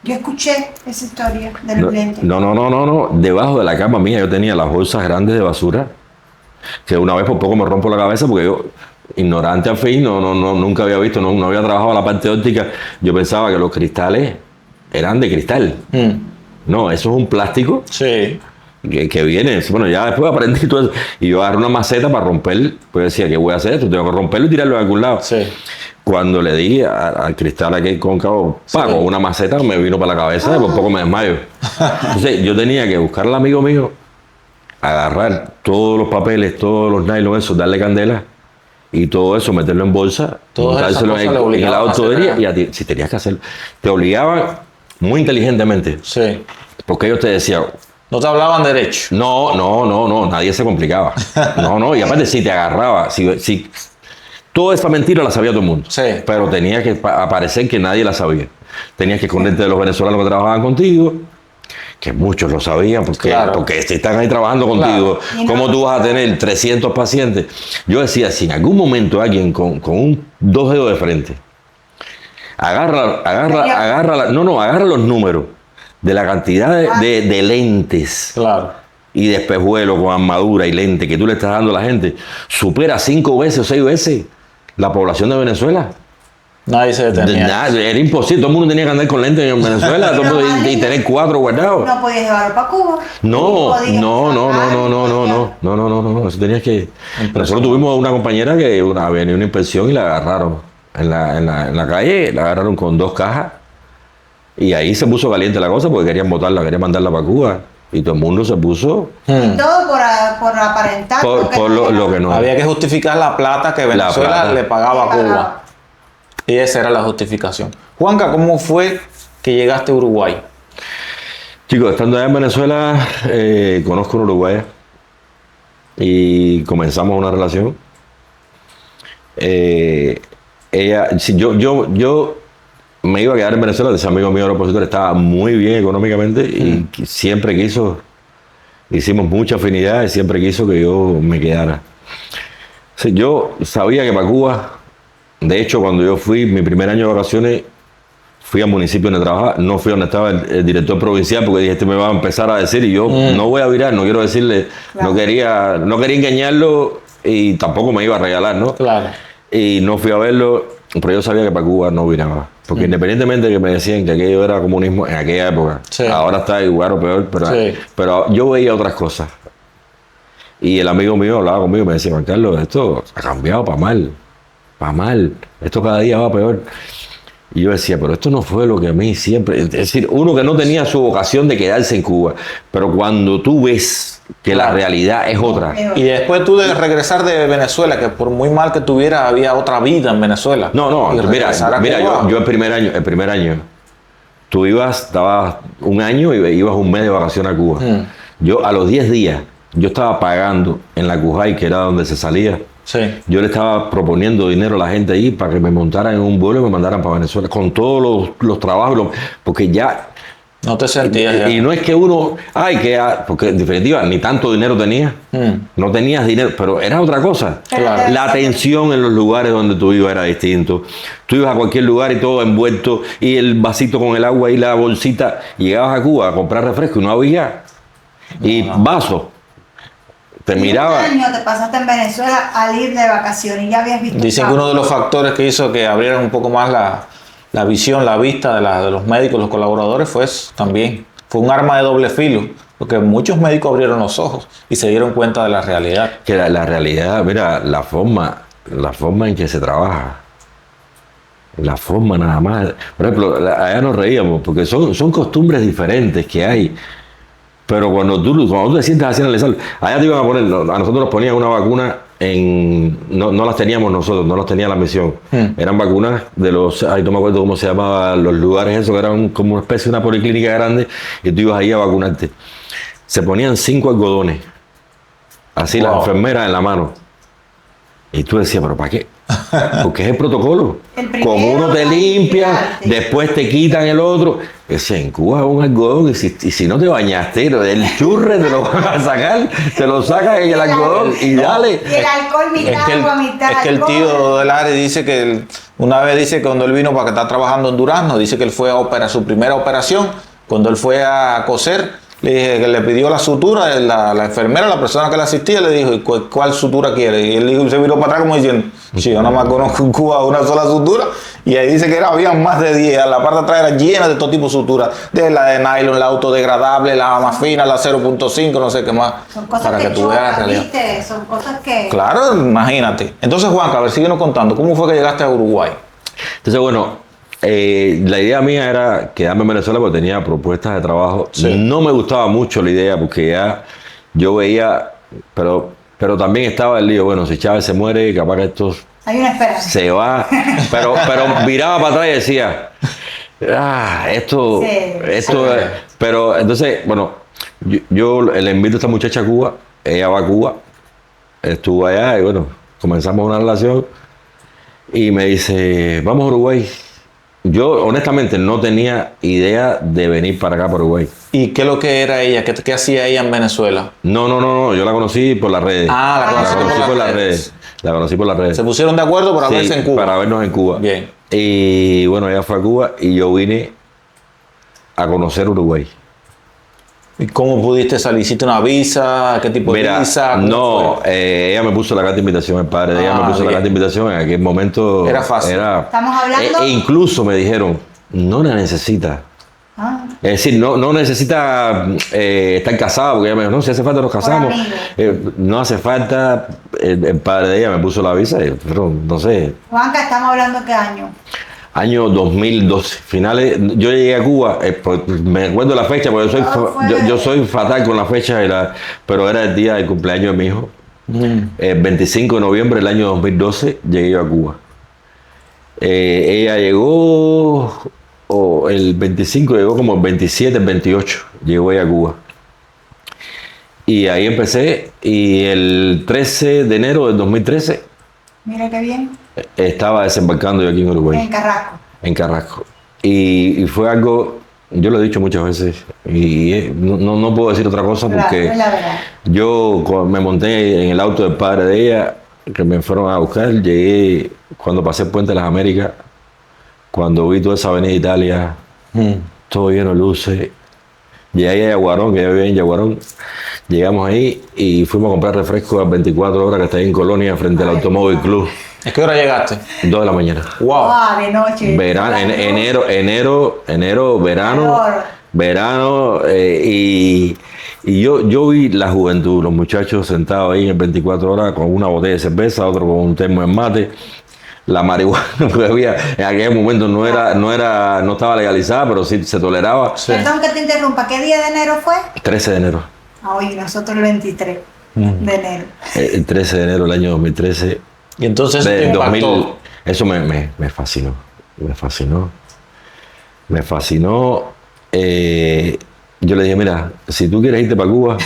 Yo escuché esa historia de los lentes. No. Debajo de la cama mía yo tenía las bolsas grandes de basura, que una vez por poco me rompo la cabeza porque yo, ignorante al fin, nunca había visto, no había trabajado la parte óptica. Yo pensaba que los cristales eran de cristal. No, eso es un plástico Sí. que viene. Bueno, ya después aprendí todo eso. Y yo agarré una maceta para romper, pues decía, ¿qué voy a hacer esto? Tengo que romperlo y tirarlo de algún lado. Sí. Cuando le di al cristal aquel cóncavo, con una maceta, me vino para la cabeza y por poco me desmayo. Entonces yo tenía que buscar al amigo mío, agarrar todos los papeles, todos los nylon, eso, darle candela y todo eso, meterlo en bolsa, Todas esas montárselo cosas le en el obligaban a hacer, autodería ¿verdad? y si tenías que hacerlo. Te obligaban muy inteligentemente, Sí. porque ellos te decían, No te hablaban derecho. no, nadie se complicaba. No, y aparte si te agarraba, si toda esa mentira la sabía todo el mundo. Sí. Pero tenía que aparecer que nadie la sabía. Tenías que esconderte de los venezolanos que trabajaban contigo, que muchos lo sabían, porque, Claro. porque si están ahí trabajando contigo, Y no- ¿cómo tú vas a tener 300 pacientes? Yo decía, si en algún momento alguien con dos dedos de frente agarra los números de la cantidad de lentes Claro. y de espejuelos con armadura y lente que tú le estás dando a la gente, supera 5 veces o 6 veces la población de Venezuela. Nadie se detenía. Nada, era imposible, todo el mundo tenía que andar con lentes en Venezuela, todo el mundo, y tener 4 guardados. No podías llevarlo para Cuba. No, podías no, no, no, sacar, no, no, no, no, no, no, no, no, eso tenías que... Nosotros tuvimos una compañera que venía una inspección y la agarraron en la calle, la agarraron con 2 cajas y ahí se puso caliente la cosa porque querían botarla, querían mandarla para Cuba y todo el mundo se puso Y todo por aparentar. por lo que no era. Había que justificar la plata que Venezuela plata. le pagaba a Cuba. Y esa era la justificación. Juanca, ¿cómo fue que llegaste a Uruguay? Chicos, estando allá en Venezuela, conozco a una uruguaya y comenzamos una relación. Yo me iba a quedar en Venezuela, ese amigo mío, el opositor, estaba muy bien económicamente y siempre quiso, hicimos mucha afinidad y siempre quiso que yo me quedara. Sí, yo sabía que para Cuba, de hecho, cuando yo fui, mi primer año de vacaciones, fui al municipio donde trabajaba, no fui donde estaba el director provincial porque dije, este me va a empezar a decir y yo no voy a virar, no quiero decirle, Claro. no quería engañarlo y tampoco me iba a regalar, ¿no? Claro. Y no fui a verlo, pero yo sabía que para Cuba no viraba. Porque independientemente de que me decían que aquello era comunismo en aquella época, Sí. ahora está igual o peor, Sí. pero yo veía otras cosas. Y el amigo mío hablaba conmigo y me decía, Juan Carlos, esto ha cambiado para mal, esto cada día va peor. Y yo decía, pero esto no fue lo que a mí siempre... Es decir, uno que no tenía su vocación de quedarse en Cuba, pero cuando tú ves que la realidad es otra, Y después tú de regresar de Venezuela, que por muy mal que tuviera, había otra vida en Venezuela. No, Y regresar a mira, Cuba. yo el primer año, tú estabas un año y ibas un mes de vacaciones a Cuba. Yo a los 10 días, yo estaba pagando en la Cujay, que era donde se salía. Sí. Yo le estaba proponiendo dinero a la gente ahí para que me montaran en un vuelo y me mandaran para Venezuela, con todos los trabajos, porque ya... No te sentías ya. Y no es que uno, porque en definitiva ni tanto dinero tenía, no tenías dinero, pero era otra cosa. Claro. La atención en los lugares donde tú ibas era distinto. Tú ibas a cualquier lugar y todo envuelto, y el vasito con el agua y la bolsita, y llegabas a Cuba a comprar refresco y no había. Y vasos. Te miraba. Un año te pasaste en Venezuela al ir de vacaciones y ya habías visto. Dicen que uno de los factores que hizo que abrieran un poco más la visión, la vista de los médicos, los colaboradores, fue eso también. Fue un arma de doble filo, porque muchos médicos abrieron los ojos y se dieron cuenta de la realidad. Que la realidad, mira, la forma en que se trabaja. La forma nada más. Por ejemplo, allá nos reíamos, porque son costumbres diferentes que hay. Pero cuando tú te sientas así analizando, allá te iban a poner, a nosotros nos ponían una vacuna no las teníamos nosotros, no las tenía la misión. Eran vacunas de no me acuerdo cómo se llamaban los lugares esos, que eran como una especie de una policlínica grande, y tú ibas ahí a vacunarte. Se ponían 5 algodones, así Wow. las enfermeras en la mano. Y tú decías, ¿pero para qué? Porque es el protocolo. El primero, Como uno te limpia, limpiarte. después te quitan el otro. Ese en Cuba es un algodón y si no te bañaste, el churre te lo van a sacar, te lo sacan en el algodón y dale. Y el alcohol mitad agua, mitad es que el alcohol. tío del Ari dice que una vez dice que cuando él vino para que está trabajando en Durazno, dice que él fue a operar su primera operación, cuando él fue a coser, le dije que le pidió la sutura, la enfermera, la persona que le asistía, le dijo, ¿cuál sutura quiere? Y él dijo, se viró para atrás como diciendo, sí, yo nada más conozco en Cuba una sola sutura, y ahí dice que había más de 10, la parte de atrás era llena de todo tipo de suturas, de la de nylon, la autodegradable, la más fina, la 0.5, no sé qué más, Son cosas para que tú veas la chocan, realidad. ¿viste? Son cosas que... Claro, imagínate. Entonces, Juanca, a ver, síguenos contando, ¿cómo fue que llegaste a Uruguay? Entonces, bueno, la idea mía era quedarme en Venezuela porque tenía propuestas de trabajo. Sí. No me gustaba mucho la idea porque ya yo veía, pero también estaba el lío. Bueno, si Chávez se muere, capaz que esto Hay una esperanza. se va. Pero miraba para atrás y decía, esto. Sí. Pero entonces, bueno, yo le invito a esta muchacha a Cuba. Ella va a Cuba. Estuvo allá y bueno, comenzamos una relación. Y me dice, vamos a Uruguay. Yo honestamente no tenía idea de venir para acá, para Uruguay. ¿Y qué es lo que era ella? ¿Qué hacía ella en Venezuela? No, yo la conocí por las redes. Ah, la La conocí por las redes. La conocí por las redes. Se pusieron de acuerdo para Sí, verse en Cuba. para vernos en Cuba. Bien. Y bueno, ella fue a Cuba y yo vine a conocer Uruguay. ¿Y cómo pudiste salir? ¿Hiciste una visa? ¿Qué tipo de Mira, visa? ¿Cómo no, fue? ella me puso la carta de invitación, el padre de ella Ah, me puso la bien. carta de invitación. En aquel momento Era fácil. Estamos hablando- E incluso me dijeron, no la necesita. Ah, Es decir, no necesita estar casada, porque ella me dijo, no, si hace falta nos casamos. amigos. No hace falta, el padre de ella me puso la visa, pero no sé, Juanca, estamos hablando qué año. año 2012, finales, yo llegué a Cuba, pues, me acuerdo la fecha, porque yo soy fatal con la fecha, pero era el día del cumpleaños de mi hijo. El 25 de noviembre del año 2012 llegué yo a Cuba. Ella llegó, el 25, llegó como el 27, el 28, llegó ella a Cuba. Y ahí empecé, y el 13 de enero del 2013 Mira qué bien. estaba desembarcando yo aquí en Uruguay. En Carrasco. En Carrasco. Y fue algo, yo lo he dicho muchas veces, y no puedo decir otra cosa Claro, porque es la verdad. yo me monté en el auto del padre de ella, que me fueron a buscar, llegué cuando pasé el Puente de las Américas, cuando vi toda esa avenida Italia, todo lleno de luces. Llegué a Yaguarón, que ya vivía en Yaguarón. Llegamos ahí y fuimos a comprar refrescos a 24 horas que está ahí en Colonia, frente al Automóvil Club, ¿A qué hora llegaste? 2 de la mañana. Wow. Ah, de noche. Verano, enero, Calor. verano, y yo vi la juventud, los muchachos sentados ahí en 24 horas con una botella de cerveza, otro con un termo de mate. La marihuana que había en aquel momento no estaba legalizada, pero sí se toleraba. Perdón que te interrumpa, ¿qué día de enero fue? 13 de enero. Ah, oye, nosotros el 23 de enero. El 13 de enero del año 2013. Y entonces te Del impactó. 2000, eso me fascinó. Me fascinó. Yo le dije, mira, si tú quieres irte para Cuba,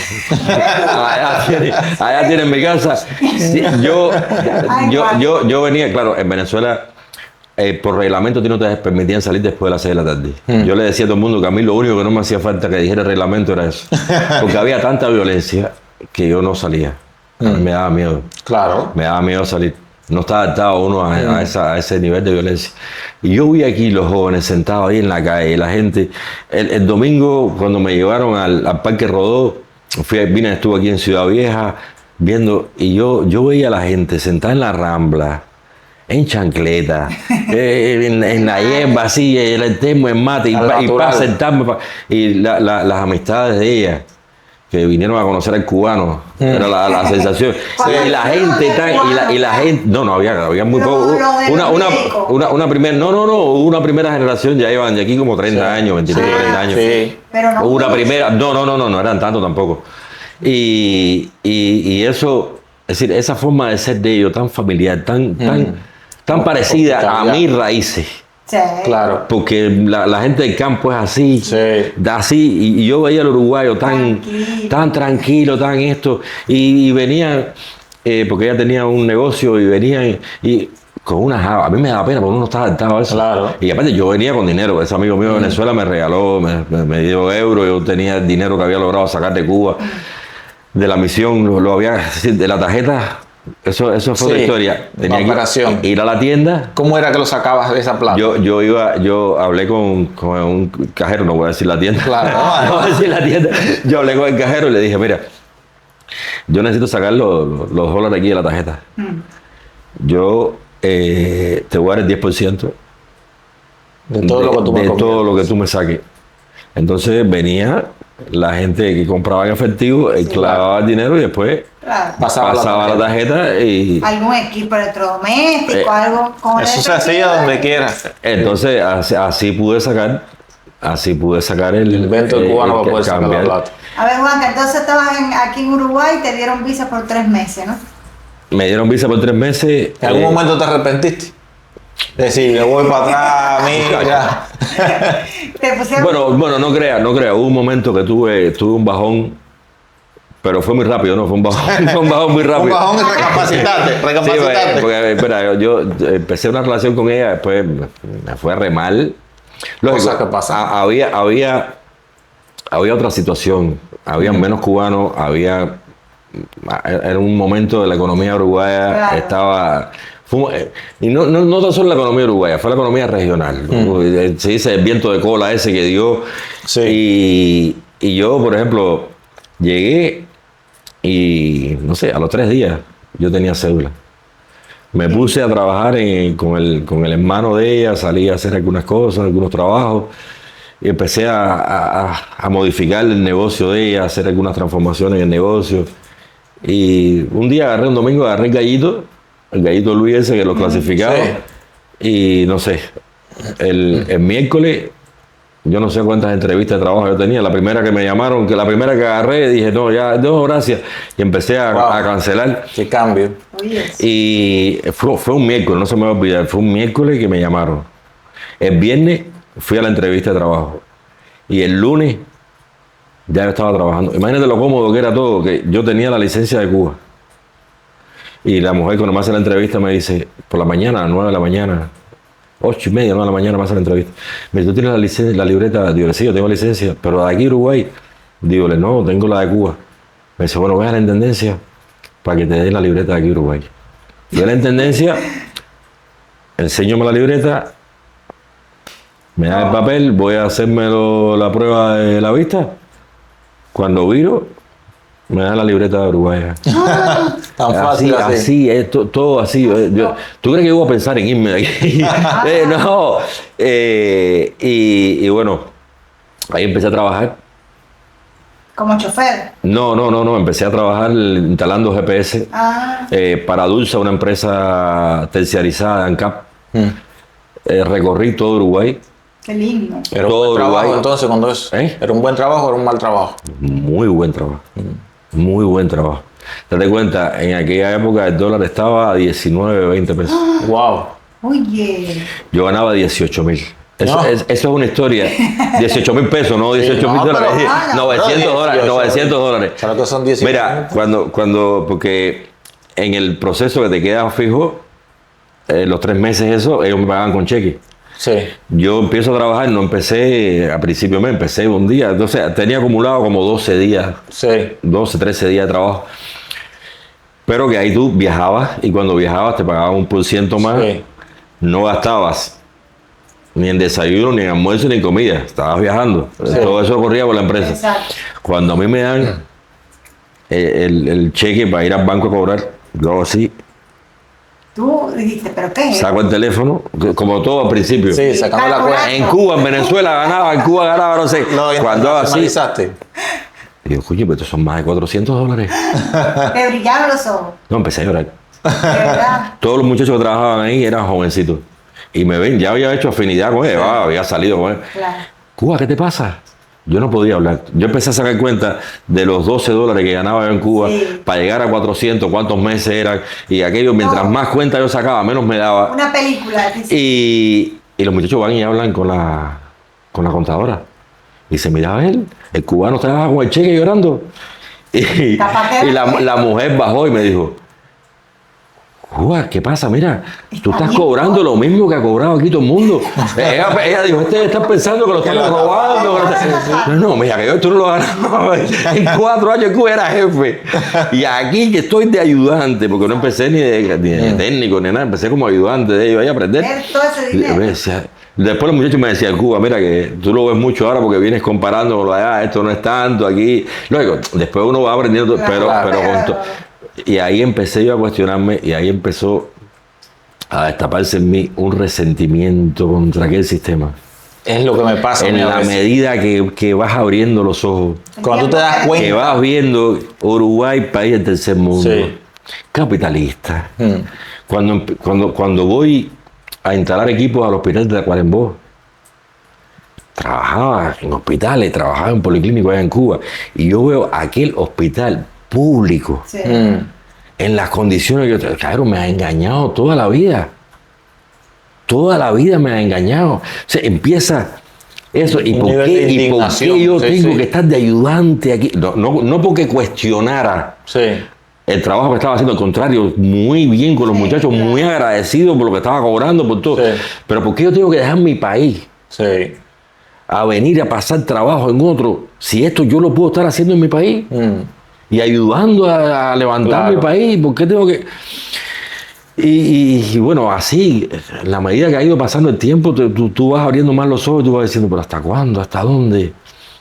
allá tienes mi casa. Sí, yo venía, claro, en Venezuela, por reglamento, a ti no te permitían salir después de las 6 de la tarde. Yo le decía a todo el mundo que a mí lo único que no me hacía falta que dijera el reglamento era eso. Porque había tanta violencia que yo no salía. A mí me daba miedo. Claro. Me daba miedo salir. No está adaptado uno a ese nivel de violencia. Y yo vi aquí los jóvenes sentados ahí en la calle, la gente. El domingo, cuando me llevaron al Parque Rodó, estuve aquí en Ciudad Vieja, viendo, y yo veía a la gente sentada en la Rambla, en chancleta, en la hierba, así, el termo, en mate, y para sentarme, y las amistades de ella, que vinieron a conocer al cubano, era la sensación. Y la gente no había muy poco. Una primera generación, ya llevan de aquí como 30 años, 23, 30 años. Sí. Pero no. Una primera, no eran tanto tampoco. Y eso, es decir, esa forma de ser de ellos, tan familiar, tan parecida a mis raíces. Sí. Claro. Porque la gente del campo es así, así, y yo veía al uruguayo tan tranquilo, tan esto, y venían, porque ella tenía un negocio, y venían, y con una java, a mí me daba pena porque uno no estaba adaptado a eso. Claro. Y aparte yo venía con dinero, ese amigo mío de Venezuela me regaló, me dio euros, yo tenía el dinero que había logrado sacar de Cuba, de la misión, lo había, de la tarjeta. Eso fue otra historia. Tenía que ir a la tienda. ¿Cómo era que lo sacabas de esa plata? Yo hablé con un cajero, no voy a decir la tienda. Claro. No voy a decir la tienda. Yo hablé con el cajero y le dije, mira, yo necesito sacar los dólares aquí de la tarjeta. Yo te voy a dar el 10% de todo lo que tú me saques. Entonces venía la gente que compraba en efectivo, clavaba el dinero y después pasaba la tarjeta y... Algún equipo electrodoméstico, algo con eso se hacía donde quiera. Entonces así pude sacar el invento del cubano para poder sacar la plata. A ver, Juanca, entonces estabas aquí en Uruguay y te dieron visa por 3 meses, ¿no? Me dieron visa por 3 meses. ¿En algún momento te arrepentiste? Es decir, me voy para atrás, amigo, ya. Te pusieron... Bueno, no crea. Hubo un momento que tuve un bajón Pero fue muy rápido, ¿no? Fue un bajón, fue un bajón muy rápido. Un bajón y recapacitarte. Sí, porque mira, yo empecé una relación con ella, después me fue re mal. Lógico, Cosas que pasan. había otra situación, había menos cubanos, era un momento de la economía uruguaya, Claro. estaba... y no tan solo la economía uruguaya, fue la economía regional. Se dice el viento de cola ese que dio. Sí. Y yo, por ejemplo, llegué y, no sé, a los 3 días yo tenía cédula. Me puse a trabajar con el hermano de ella, salí a hacer algunas cosas, algunos trabajos. Y empecé a modificar el negocio de ella, a hacer algunas transformaciones en el negocio. Y un domingo agarré el gallito Luis ese que lo clasificaba. Y no sé, el miércoles, yo no sé cuántas entrevistas de trabajo yo tenía. La primera que me llamaron, la primera que agarré, dije, no, gracias. Y empecé a cancelar. Qué cambio. Oye, Y fue un miércoles, no se me va a olvidar, fue un miércoles que me llamaron. El viernes fui a la entrevista de trabajo. Y el lunes ya yo estaba trabajando. Imagínate lo cómodo que era todo, que yo tenía la licencia de Cuba. Y la mujer cuando me hace la entrevista me dice, por la mañana, a las 9 de la mañana, 8:30, 9 de la mañana me hace la entrevista. Me dice, ¿tú tienes la libreta? Digo, sí, yo tengo licencia, pero de aquí Uruguay. Digo, no, tengo la de Cuba. Me dice, bueno, ve a la intendencia para que te den la libreta de aquí Uruguay. Yo a la intendencia, enséñame la libreta, me da el papel, voy a hacerme la prueba de la vista. Cuando viro, me da la libreta de Uruguay. Tan fácil así. Así, todo así. ¿Tú crees que yo voy a pensar en irme de aquí? No. Y bueno, ahí empecé a trabajar. como chofer. No, empecé a trabajar instalando GPS para Dulce, una empresa terciarizada de ANCAP. Recorrí todo Uruguay. Qué lindo. Era un Todo buen trabajo Uruguay. entonces cuando eso. ¿Eh? ¿Era un buen trabajo o era un mal trabajo? Muy buen trabajo. Muy buen trabajo. Date cuenta, en aquella época el dólar estaba a 19, 20 pesos. Wow. Oye. Yo ganaba 18,000. Eso, No. eso es una historia. 18,000 pesos, no 18,000 no, dólares. pero- 900 dólares, 900 dólares. ¿Sabes que son 18? Mira, porque en el proceso que te quedas fijo, los 3 meses eso, ellos me pagaban con cheque. Sí. Yo empiezo a trabajar, no empecé a principio me empecé un día, entonces tenía acumulado como 12 días, Sí. 12, 13 días de trabajo. Pero que ahí tú viajabas y cuando viajabas te pagaban 1% más, Sí. no gastabas ni en desayuno, ni en almuerzo, ni en comida, estabas viajando. Sí. Todo eso corría por la empresa. Exacto. Cuando a mí me dan el cheque para ir al banco a cobrar, yo hago así, Tú dijiste, ¿pero qué? saco el teléfono, como todo al principio. Sí, sacando la cuenta. En Cuba, en Venezuela ganaba, en Cuba ganaba, no sé. Cuando hago así, internacionalizaste. digo, coño, pero estos son más de 400 dólares. Te brillaban los ojos. No, empecé a llorar. De verdad. Todos los muchachos que trabajaban ahí eran jovencitos. Y me ven, ya había hecho afinidad con él, había salido con él. Claro. Cuba, ¿qué te pasa? Yo no podía hablar. Yo empecé a sacar cuenta de los 12 dólares que ganaba yo en Cuba Sí. para llegar a 400, cuántos meses eran. Y aquello, mientras más cuenta yo sacaba, menos me daba. Una película. dice. Y los muchachos van y hablan con la contadora. Y dice, mira, a ver, el cubano estaba con el cheque llorando. Y la mujer bajó y me dijo, Cuba, ¿qué pasa? Mira, tú estás bien, cobrando ¿no? lo mismo que ha cobrado aquí todo el mundo. ella dijo, ustedes están pensando que lo estamos robando. No, mira, que tú no lo ganabas. En 4 años en Cuba era jefe. Y aquí que estoy de ayudante, porque no empecé ni de técnico ni nada, empecé como ayudante de ellos ahí a aprender. Ver todo ese Y dinero. me decía- Después los muchachos me decían, Cuba, mira que tú lo ves mucho ahora porque vienes comparando con lo de allá, esto no es tanto aquí. Luego, después uno va aprendiendo, Claro, pero con y ahí empecé yo a cuestionarme y ahí empezó a destaparse en mí un resentimiento contra aquel sistema. Es lo que me pasa a mí En a la veces. medida que vas abriendo los ojos, Cuando tú te das que cuenta. vas viendo Uruguay, país del tercer mundo, Sí. capitalista. Mm. Cuando voy a instalar equipos al hospital de Tacuarembó, trabajaba en hospitales, trabajaba en policlínicos allá en Cuba, y yo veo aquel hospital público Sí. en las condiciones que yo, claro, me ha engañado toda la vida. Toda la vida me ha engañado. O sea, empieza Eso, ¿y Un por nivel qué, de y por indignación, qué yo sí, tengo sí. que estar de ayudante aquí? No porque cuestionara Sí, el trabajo que estaba haciendo, al contrario, muy bien con los Sí, muchachos, claro. muy agradecido por lo que estaba cobrando, por todo. Sí. Pero ¿por qué yo tengo que dejar mi país sí. a venir a pasar trabajo en otro? Si esto yo lo puedo estar haciendo en mi país Mm, y ayudando a levantar Claro. mi país, ¿por qué tengo que...? Y bueno, así, en la medida que ha ido pasando el tiempo, tú vas abriendo más los ojos y tú vas diciendo, pero ¿hasta cuándo? ¿Hasta dónde?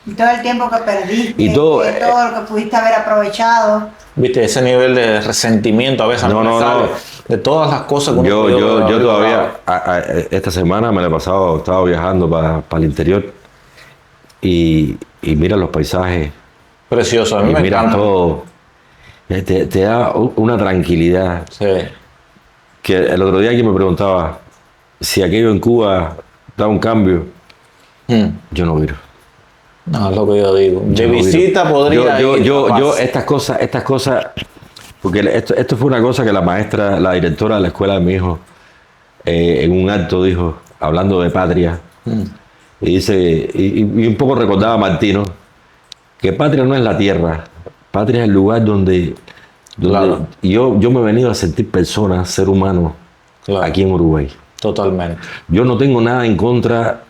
Y todo el tiempo que perdiste, Y todo, todo lo que pudiste haber aprovechado. Viste, ese nivel de resentimiento a veces No, me no, sale no. de todas las cosas que uno Yo, podía yo, haber yo todavía, logrado. esta semana me la he pasado, estaba viajando para el interior y mira los paisajes Precioso, a mí y me mira encanta. todo. Te da una tranquilidad Sí. que el otro día alguien me preguntaba si aquello en Cuba da un cambio. Mm. Yo no viro. No, es lo que yo digo. De Yo no viro. visita podría ir, yo, capaz. estas cosas, porque esto fue una cosa que la maestra, la directora de la escuela de mi hijo, en un acto dijo, hablando de patria, Mm, y dice, y un poco recordaba a Martino, que patria no es la tierra, patria es el lugar donde Claro. yo me he venido a sentir persona, ser humano, Claro. aquí en Uruguay. Totalmente. Yo no tengo nada en contra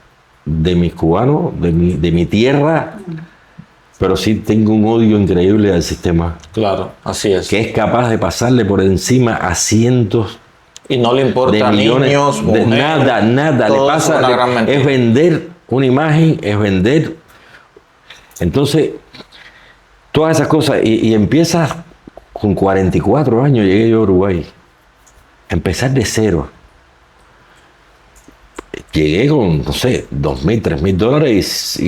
de mis cubanos, de mi tierra, pero sí tengo un odio increíble al sistema, Claro, así es. que es capaz de pasarle por encima a cientos Y no le de importa millones, niños, de mujeres, nada, le todo eso pasa, es una gran mentira. es vender una imagen, es vender. Entonces, todas esas cosas, y empiezas con 44 años, llegué yo a Uruguay, empezar de cero. Llegué con, no sé, 2.000, 3.000 dólares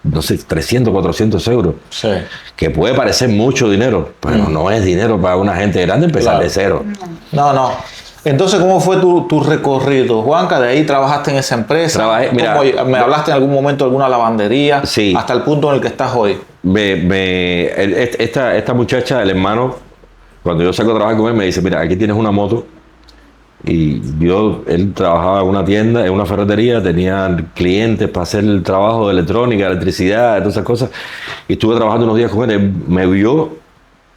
no sé, 300, 400 euros. Sí. Que puede parecer mucho dinero, pero no es dinero para una gente grande empezar Claro. de cero. No, no. Entonces, ¿cómo fue tu recorrido, Juanca? De ahí trabajaste en esa empresa. Trabajé, mira, ¿Me hablaste en algún momento de alguna lavandería? Sí. Hasta el punto en el que estás hoy. Esta muchacha, el hermano, cuando yo salgo a trabajar con él, me dice, mira, aquí tienes una moto. Y él trabajaba en una tienda, en una ferretería, tenía clientes para hacer el trabajo de electrónica, electricidad, todas esas cosas. Y estuve trabajando unos días con él me vio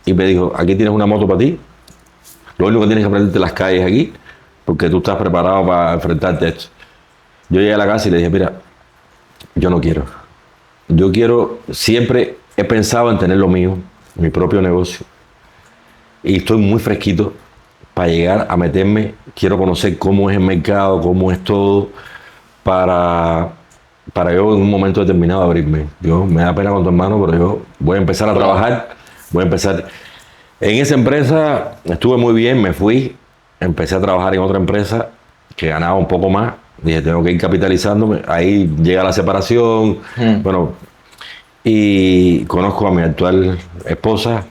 y me dijo, aquí tienes una moto para ti. Lo único que tienes que aprenderte las calles aquí, porque tú estás preparado para enfrentarte a esto. Yo llegué a la casa y le dije, mira, yo no quiero. Yo siempre he pensado en tener lo mío, mi propio negocio. Y estoy muy fresquito para llegar a meterme. Quiero conocer cómo es el mercado, cómo es todo, para yo en un momento determinado abrirme. Me da pena con tu hermano, pero yo voy a empezar a trabajar, voy a empezar. En esa empresa estuve muy bien, me fui, empecé a trabajar en otra empresa que ganaba un poco más. Dije, tengo que ir capitalizándome. Ahí llega la separación. Bueno, y conozco a mi actual esposa,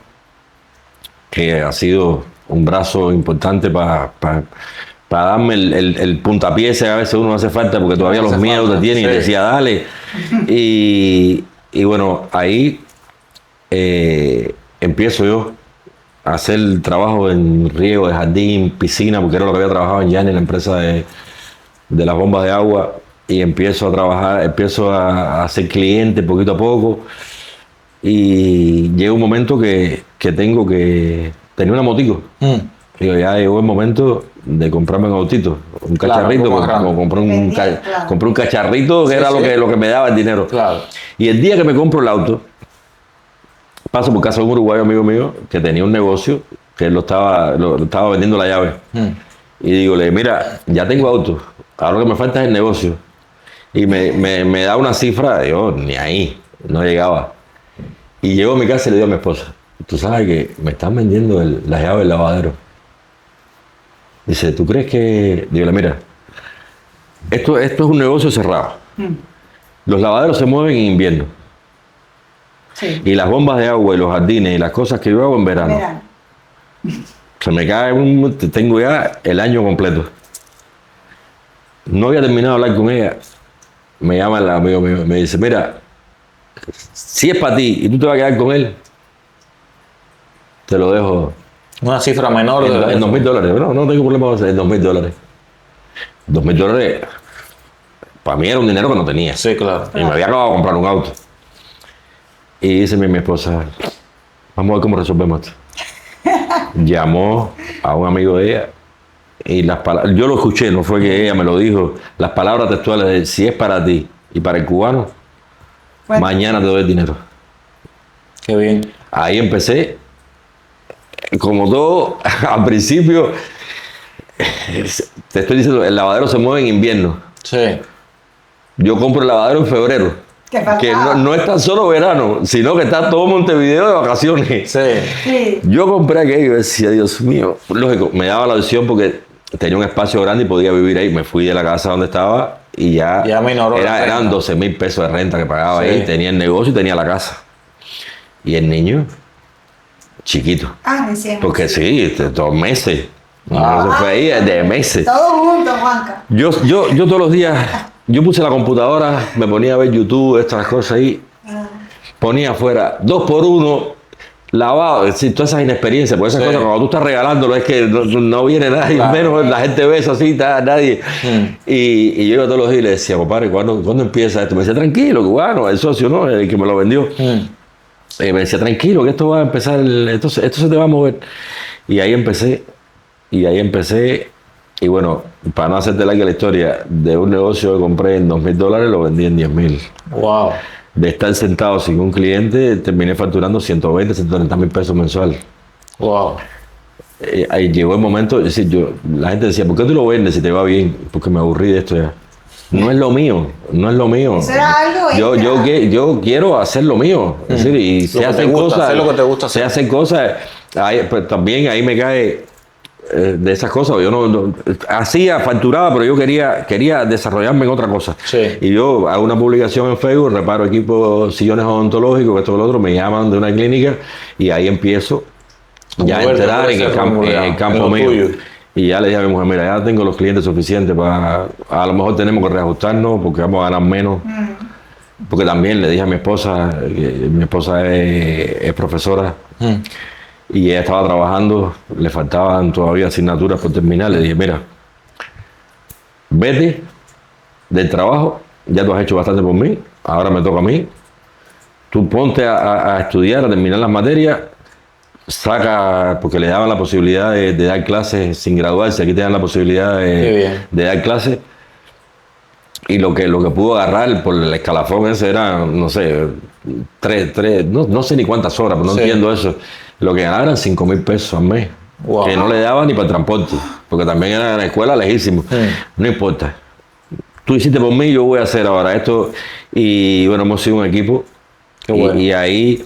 que ha sido un brazo importante para darme el puntapié ese que a veces uno hace falta porque todavía Hace los miedos falta, te tienen. sí. Y decía, dale. Y bueno, ahí empiezo yo a hacer el trabajo en riego de jardín, piscina, porque era lo que había trabajado en Yani, en la empresa de las bombas de agua. Y empiezo a trabajar, empiezo a ser cliente poquito a poco. Y llega un momento que tengo que tener una motico. Digo, ya llegó el momento de comprarme un autito, un Claro, cacharrito, algo más grande. como Claro. compré un cacharrito que Sí, era sí. lo que me daba el dinero. Claro. Y el día que me compro el auto, paso por casa de un uruguayo amigo mío que tenía un negocio, que él lo estaba vendiendo la llave. Y digo, mira, ya tengo auto, ahora lo que me falta es el negocio. Y me da una cifra, yo ni ahí, no llegaba. Y llego a mi casa y le digo a mi esposa, tú sabes que me están vendiendo la llave del lavadero. Dice, ¿tú crees que...? Dígale, mira, esto es un negocio cerrado. Los lavaderos se mueven en invierno. Sí. Y las bombas de agua y los jardines y las cosas que yo hago en verano. Verano. Se me cae tengo ya el año completo. No había terminado de hablar con ella. Me llama el amigo mío, me dice, mira, si es para ti y tú te vas a quedar con él, te lo dejo Una cifra menor en de $2.000. No tengo problema en $2.000. $2.000, para mí era un dinero que no tenía. Sí, claro. Y me había acabado de comprar un auto. Y dice mi esposa, vamos a ver cómo resolvemos esto. Llamó a un amigo de ella y las palabras, yo lo escuché, no fue que ella me lo dijo, las palabras textuales de si es para ti y para el cubano, Bueno. mañana te doy el dinero. Qué bien. Ahí empecé, como todo, al principio, te estoy diciendo, el lavadero se mueve en invierno. Sí. Yo compro el lavadero en febrero. Te faltaba. Que no es tan solo verano, sino que está todo Montevideo de vacaciones. Sí. Sí. Yo compré aquello y decía, Dios mío, lógico, me daba la opción porque tenía un espacio grande y podía vivir ahí. Me fui de la casa donde estaba y ya, Ya minoró la renta. eran 12,000 pesos de renta que pagaba Sí. ahí. Tenía el negocio y tenía la casa. Y el niño, chiquito. Ah, decían. Porque sí, 2 meses. Ah. Eso fue ahí de meses. Todos juntos, Juanca. Yo todos los días, yo puse la computadora, me ponía a ver YouTube, estas cosas ahí, ponía afuera 2x1, lavado, es decir, todas esas inexperiencias, porque esas Sí. cosas cuando tú estás regalándolo es que no viene nadie, Claro. menos la gente ve eso así, nadie. Y yo iba todos los días y le decía, compadre, ¿cuándo empieza esto? Me decía, tranquilo, cubano, el socio, ¿no? El que me lo vendió. Y me decía, tranquilo, que esto va a empezar, esto se te va a mover. Y ahí empecé, y bueno, para no hacerte larga la historia, de un negocio que compré en $2,000, lo vendí en 10,000. Wow. De estar sentado sin un cliente, terminé facturando 120, 130 mil pesos mensual. Wow. Ahí llegó el momento, es decir, la gente decía, ¿por qué tú lo vendes si te va bien? Porque me aburrí de esto ya. No es lo mío, no es lo mío. Eso era algo Yo quiero hacer lo mío. Es decir, y Lo sé que te hacer gusta, cosas. hacer lo que te gusta sé hacer. hacer cosas. Pues también ahí me cae de esas cosas. Yo no hacía, facturaba, pero yo quería desarrollarme en otra cosa. Sí. Y yo hago una publicación en Facebook, reparo equipos, sillones odontológicos, esto y lo otro, me llaman de una clínica y ahí empiezo ya a moverte entrar por en ese el campo, rumbo, en el en campo lo mío. tuyo. Y ya le dije a mi mujer, mira, ya tengo los clientes suficientes para, a lo mejor tenemos que reajustarnos porque vamos a ganar menos. Porque también le dije a mi esposa, que mi esposa es profesora y ella estaba trabajando, le faltaban todavía asignaturas por terminar. Le dije, mira, vete del trabajo, ya tú has hecho bastante por mí, ahora me toca a mí. Tú ponte a estudiar, a terminar las materias, saca, porque le daban la posibilidad de dar clases sin graduarse, aquí te dan la posibilidad Qué bien. de dar clases. Y lo que pudo agarrar por el escalafón ese era, no sé, no sé ni cuántas horas, pero no Sí. entiendo eso. Lo que ganaba eran 5,000 pesos al mes, Wow. que no le daban ni para el transporte, porque también era en la escuela lejísimo. No importa. Tú hiciste por mí, yo voy a hacer ahora esto. Y bueno, hemos sido un equipo. Qué bueno. Y ahí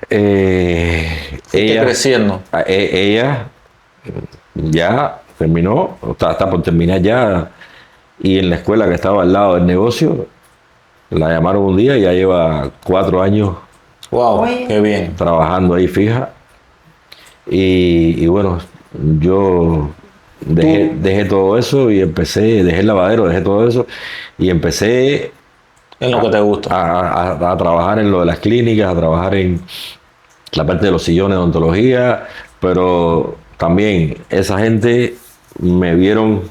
Sigue creciendo. ella ya terminó, está por terminar ya, y en la escuela que estaba al lado del negocio, la llamaron un día y ya lleva 4 años Wow. Oye. Qué bien. trabajando ahí fija. Y bueno, yo dejé todo eso y dejé el lavadero, dejé todo eso y empecé Es lo que te gusta. a trabajar en lo de las clínicas, a trabajar en la parte de los sillones de odontología, pero también esa gente me vieron,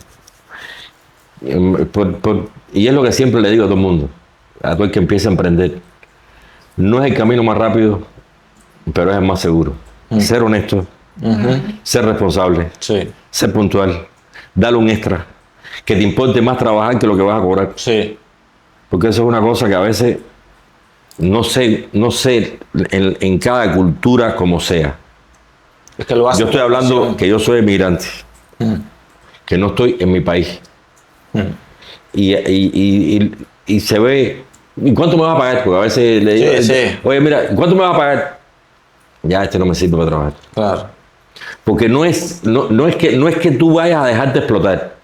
y es lo que siempre le digo a todo el mundo, a todo el que empieza a emprender, no es el camino más rápido, pero es el más seguro. Ser honesto, ser responsable, Sí. ser puntual, darle un extra, que te importe más trabajar que lo que vas a cobrar. Sí. Porque eso es una cosa que a veces no sé en cada cultura como sea. Es que lo hace. Yo estoy hablando que yo soy emigrante, que no estoy en mi país. Y se ve, ¿y cuánto me vas a pagar? Porque a veces le digo, Sí. oye, mira, ¿cuánto me vas a pagar? Ya este no me sirve para trabajar. Claro. Porque no es que tú vayas a dejarte explotar.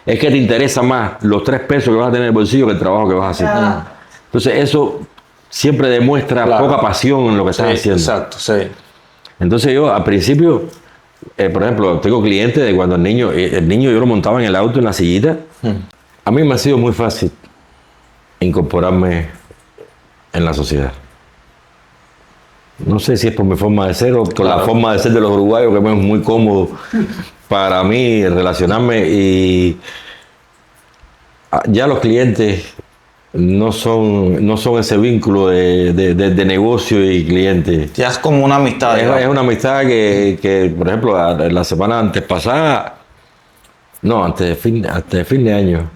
Es que te interesa más los 3 pesos que vas a tener en el bolsillo que el trabajo que vas a hacer. Ah. Entonces eso siempre demuestra Claro. poca pasión en lo que estás Sí, haciendo. exacto, sí. Entonces yo al principio, por ejemplo, tengo clientes de cuando el niño yo lo montaba en el auto, en la sillita. A mí me ha sido muy fácil incorporarme en la sociedad. No sé si es por mi forma de ser o por la forma de ser de los uruguayos, que me es muy cómodo para mí relacionarme. Y ya los clientes no son ese vínculo de negocio y cliente. Ya es como una amistad. Es una amistad que, por ejemplo, la semana antes pasada, no, antes de fin de año,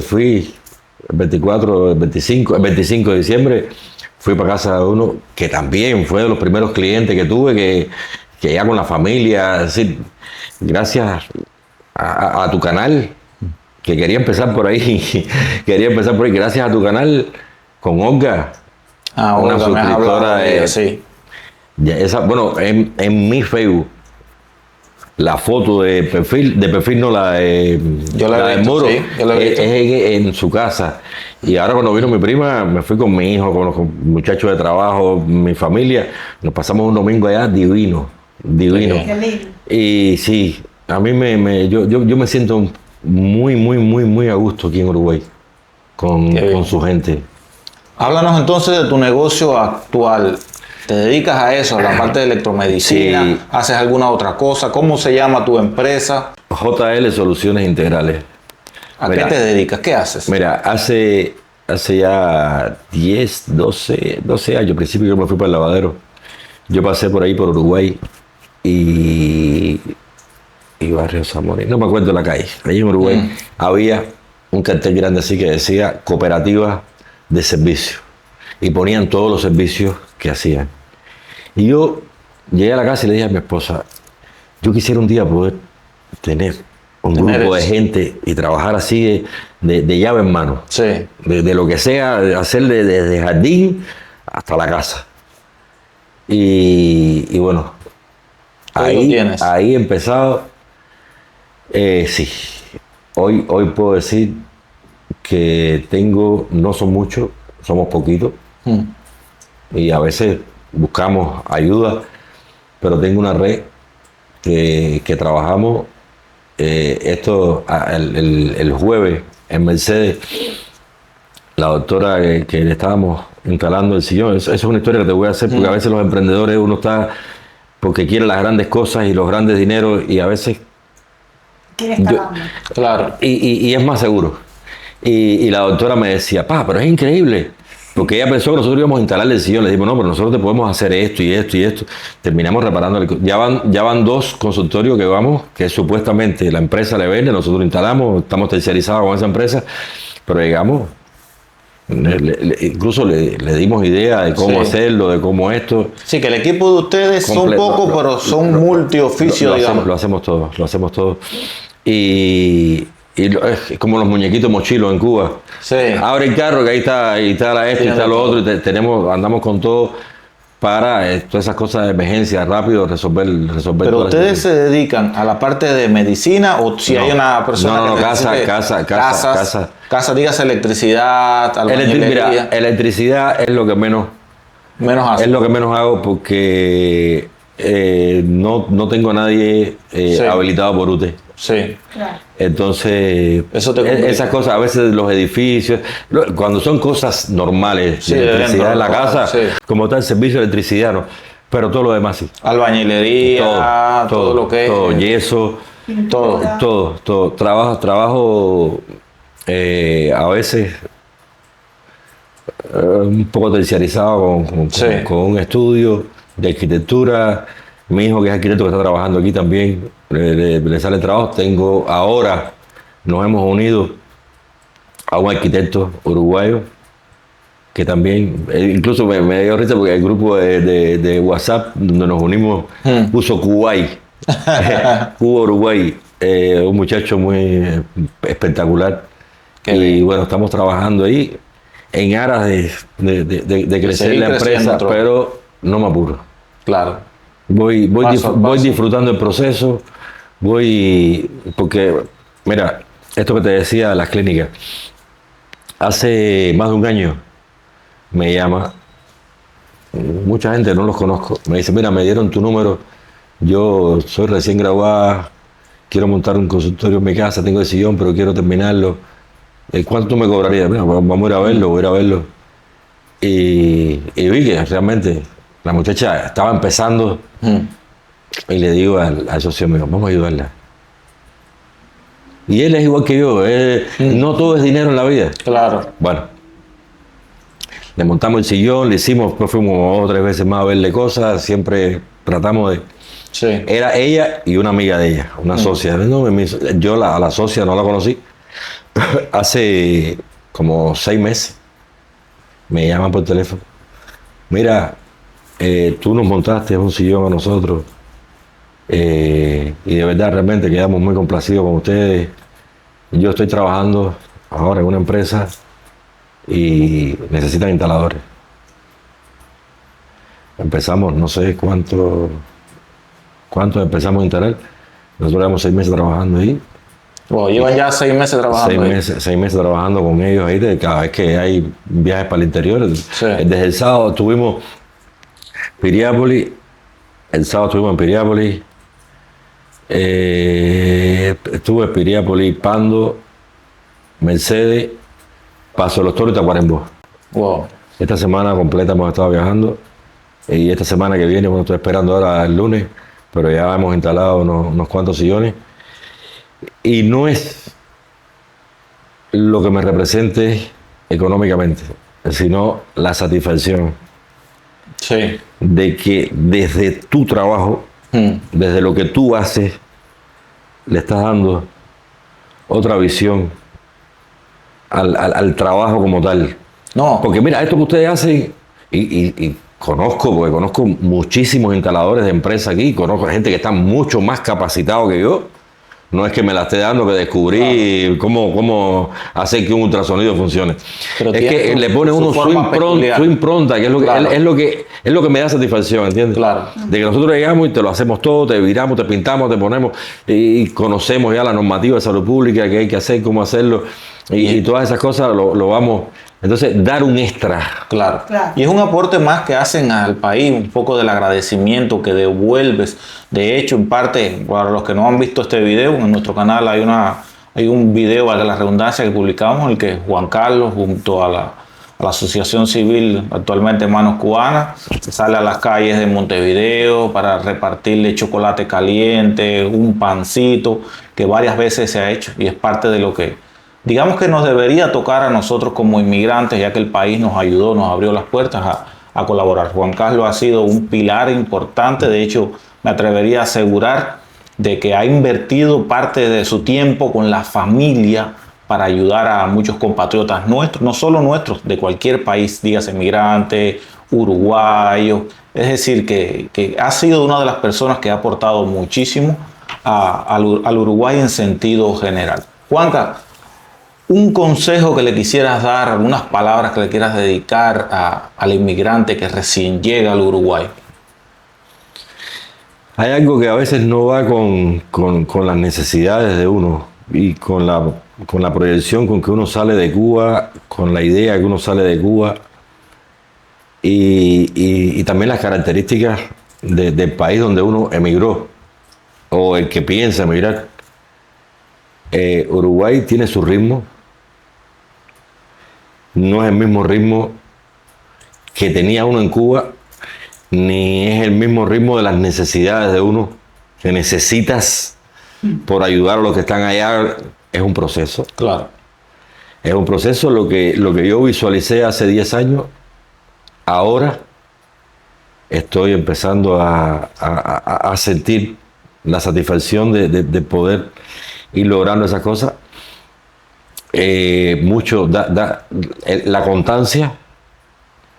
fui el 25 de diciembre, fui para casa de uno que también fue de los primeros clientes que tuve, que ya con la familia, es decir, gracias a tu canal, que quería empezar por ahí, gracias a tu canal, con Olga, una Olga, suscriptora de ella, sí. Bueno, en mi Facebook, la foto de perfil no la de, yo la del muro, sí, yo la he visto. es en su casa. Y ahora cuando vino mi prima, me fui con mi hijo, con los muchachos de trabajo, mi familia, nos pasamos un domingo allá divino. Qué lindo. Y sí, a mí yo me siento muy a gusto aquí en Uruguay, con su gente. Háblanos entonces de tu negocio actual. ¿Te dedicas a eso, a la parte de electromedicina? Sí. ¿Haces alguna otra cosa? ¿Cómo se llama tu empresa? JL Soluciones Integrales. ¿A qué te dedicas? ¿Qué haces? Mira, hace ya 12 años, al principio yo me fui para el lavadero. Yo pasé por ahí, por Uruguay y Barrio Zamora, no me acuerdo la calle. Allí en Uruguay había un cartel grande así que decía Cooperativa de Servicio. Y ponían todos los servicios que hacían. Y yo llegué a la casa y le dije a mi esposa, yo quisiera un día poder tener un grupo de gente y trabajar así de llave en mano. Sí. De lo que sea, hacer desde jardín hasta la casa. Y bueno, ahí he empezado. Sí, hoy puedo decir que no son muchos, somos poquitos. Y a veces buscamos ayuda, pero tengo una red que trabajamos el jueves en Mercedes. La doctora que le estábamos instalando el sillón, eso es una historia que te voy a hacer, porque a veces los emprendedores uno está porque quiere las grandes cosas y los grandes dineros, y a veces claro, y es más seguro. Y la doctora me decía, pero es increíble, porque ella pensó que nosotros íbamos a instalarle el sillón. Le dijimos, no, pero nosotros te podemos hacer esto y esto y esto. Terminamos reparando. Ya van 2 consultorios que supuestamente la empresa le vende, nosotros lo instalamos, estamos terciarizados con esa empresa, pero llegamos, incluso le dimos idea de cómo hacerlo, de cómo esto. Sí, que el equipo de ustedes son pocos, pero son multioficios, digamos. Lo hacemos todo. Y es como los muñequitos mochilos en Cuba. Sí. Abre el carro, que ahí está esto, y está lo otro, y andamos con todo para todas esas cosas de emergencia, rápido, resolver. Pero ustedes se dedican a la parte de medicina, o si hay una persona casa, dígase electricidad, albañilería. Mira, electricidad es lo que menos hace. Es lo que menos hago, porque no tengo a nadie habilitado por UTE. Sí. Claro. Entonces, Eso te complica. esas cosas, a veces los edificios, cuando son cosas normales, de electricidad en la casa, como está el servicio de electricidad, ¿no? Pero todo lo demás sí. Albañilería, todo lo que todo, es. yeso, todo. Trabajo a veces un poco terciarizado con un estudio de arquitectura. Mi hijo, que es arquitecto, que está trabajando aquí también, le sale trabajo. Ahora nos hemos unido a un arquitecto uruguayo que también, incluso me dio risa porque el grupo de WhatsApp donde nos unimos puso Kuwait, Cuba, Uruguay, un muchacho muy espectacular. Y bueno, estamos trabajando ahí en aras de crecer la empresa, pero no me apuro. Claro. Voy disfrutando el proceso, porque, mira, esto que te decía de las clínicas, hace más de un año me llama, mucha gente, no los conozco, me dice, mira, me dieron tu número, yo soy recién graduada, quiero montar un consultorio en mi casa, tengo el sillón, pero quiero terminarlo, ¿cuánto me cobraría? Mira, vamos a ir a verlo, voy a ir a verlo. Y vi que realmente la muchacha estaba empezando y le digo al socio mío, vamos a ayudarla. Y él es igual que yo. No todo es dinero en la vida. Claro. Bueno, le montamos el sillón, le hicimos, después fuimos 2 o 3 veces más a verle cosas, siempre tratamos de... Sí. Era ella y una amiga de ella, una socia. No, yo a la socia no la conocí. Hace como 6 meses me llaman por teléfono. Mira, tú nos montaste un sillón a nosotros y de verdad realmente quedamos muy complacidos con ustedes. Yo estoy trabajando ahora en una empresa y necesitan instaladores. Empezamos, no sé cuánto empezamos a instalar. Nosotros llevamos 6 meses trabajando ahí. Wow, llevan ya 6 meses trabajando. 6 meses trabajando con ellos ahí, cada vez que hay viajes para el interior. Sí. Desde el sábado estuvimos Piriápolis, el sábado estuvimos en Piriápolis, estuve en Piriápolis, Pando, Mercedes, Paso de los Toros y Tacuarembó. Wow. Esta semana completa hemos estado viajando y esta semana que viene, bueno, estoy esperando ahora el lunes, pero ya hemos instalado unos cuantos sillones. Y no es lo que me represente económicamente, sino la satisfacción Sí. de que desde tu trabajo, desde lo que tú haces, le estás dando otra visión al trabajo como tal. No. Porque mira, esto que ustedes hacen, y conozco, porque conozco muchísimos instaladores de empresas aquí, conozco gente que está mucho más capacitado que yo. No es que me la esté dando, que descubrí cómo hacer que un ultrasonido funcione. Pero es que le pone uno su impronta, que es lo que, Claro. es lo que me da satisfacción, ¿entiendes? Claro. De que nosotros llegamos y te lo hacemos todo, te viramos, te pintamos, te ponemos y conocemos ya la normativa de salud pública, que hay que hacer, cómo hacerlo y todas esas cosas lo vamos. Entonces, dar un extra. Claro. Claro. Y es un aporte más que hacen al país, un poco del agradecimiento que devuelves. De hecho, en parte, para los que no han visto este video, en nuestro canal hay un video, valga la redundancia, que publicamos en el que Juan Carlos, junto a la Asociación Civil, actualmente Manos Cubanas, sale a las calles de Montevideo para repartirle chocolate caliente, un pancito, que varias veces se ha hecho y es parte de lo que digamos que nos debería tocar a nosotros como inmigrantes, ya que el país nos ayudó, nos abrió las puertas a colaborar. Juan Carlos ha sido un pilar importante, de hecho me atrevería a asegurar de que ha invertido parte de su tiempo con la familia para ayudar a muchos compatriotas nuestros, no solo nuestros, de cualquier país, dígase migrantes, uruguayos. Es decir, que ha sido una de las personas que ha aportado muchísimo al Uruguay en sentido general. Juanca, un consejo que le quisieras dar, algunas palabras que le quieras dedicar al inmigrante que recién llega al Uruguay. Hay algo que a veces no va con las necesidades de uno y con la proyección con que uno sale de Cuba, con la idea que uno sale de Cuba y también las características del país donde uno emigró o el que piensa emigrar. Uruguay tiene su ritmo, no es el mismo ritmo que tenía uno en Cuba, ni es el mismo ritmo de las necesidades de uno, que necesitas por ayudar a los que están allá. Es un proceso. Claro. Es un proceso. Lo que yo visualicé hace 10 años, ahora estoy empezando a sentir la satisfacción de poder ir logrando esas cosas. La constancia,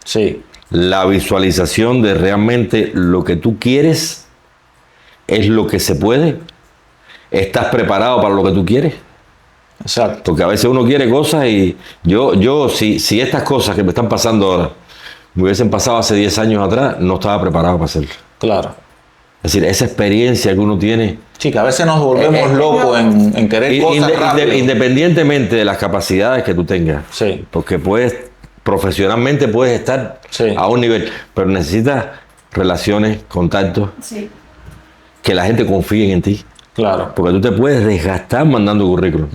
Sí. la visualización de realmente lo que tú quieres es lo que se puede. Estás preparado para lo que tú quieres. Exacto. Porque a veces uno quiere cosas y si estas cosas que me están pasando ahora me hubiesen pasado hace 10 años atrás, no estaba preparado para hacerlo. Claro. Es decir, esa experiencia que uno tiene, Sí, que a veces nos volvemos locos en querer cosas rápido. independientemente de las capacidades que tú tengas, Sí. porque profesionalmente puedes estar Sí. a un nivel, pero necesitas relaciones, contactos, Sí. que la gente confíe en ti, Claro. porque tú te puedes desgastar mandando currículum.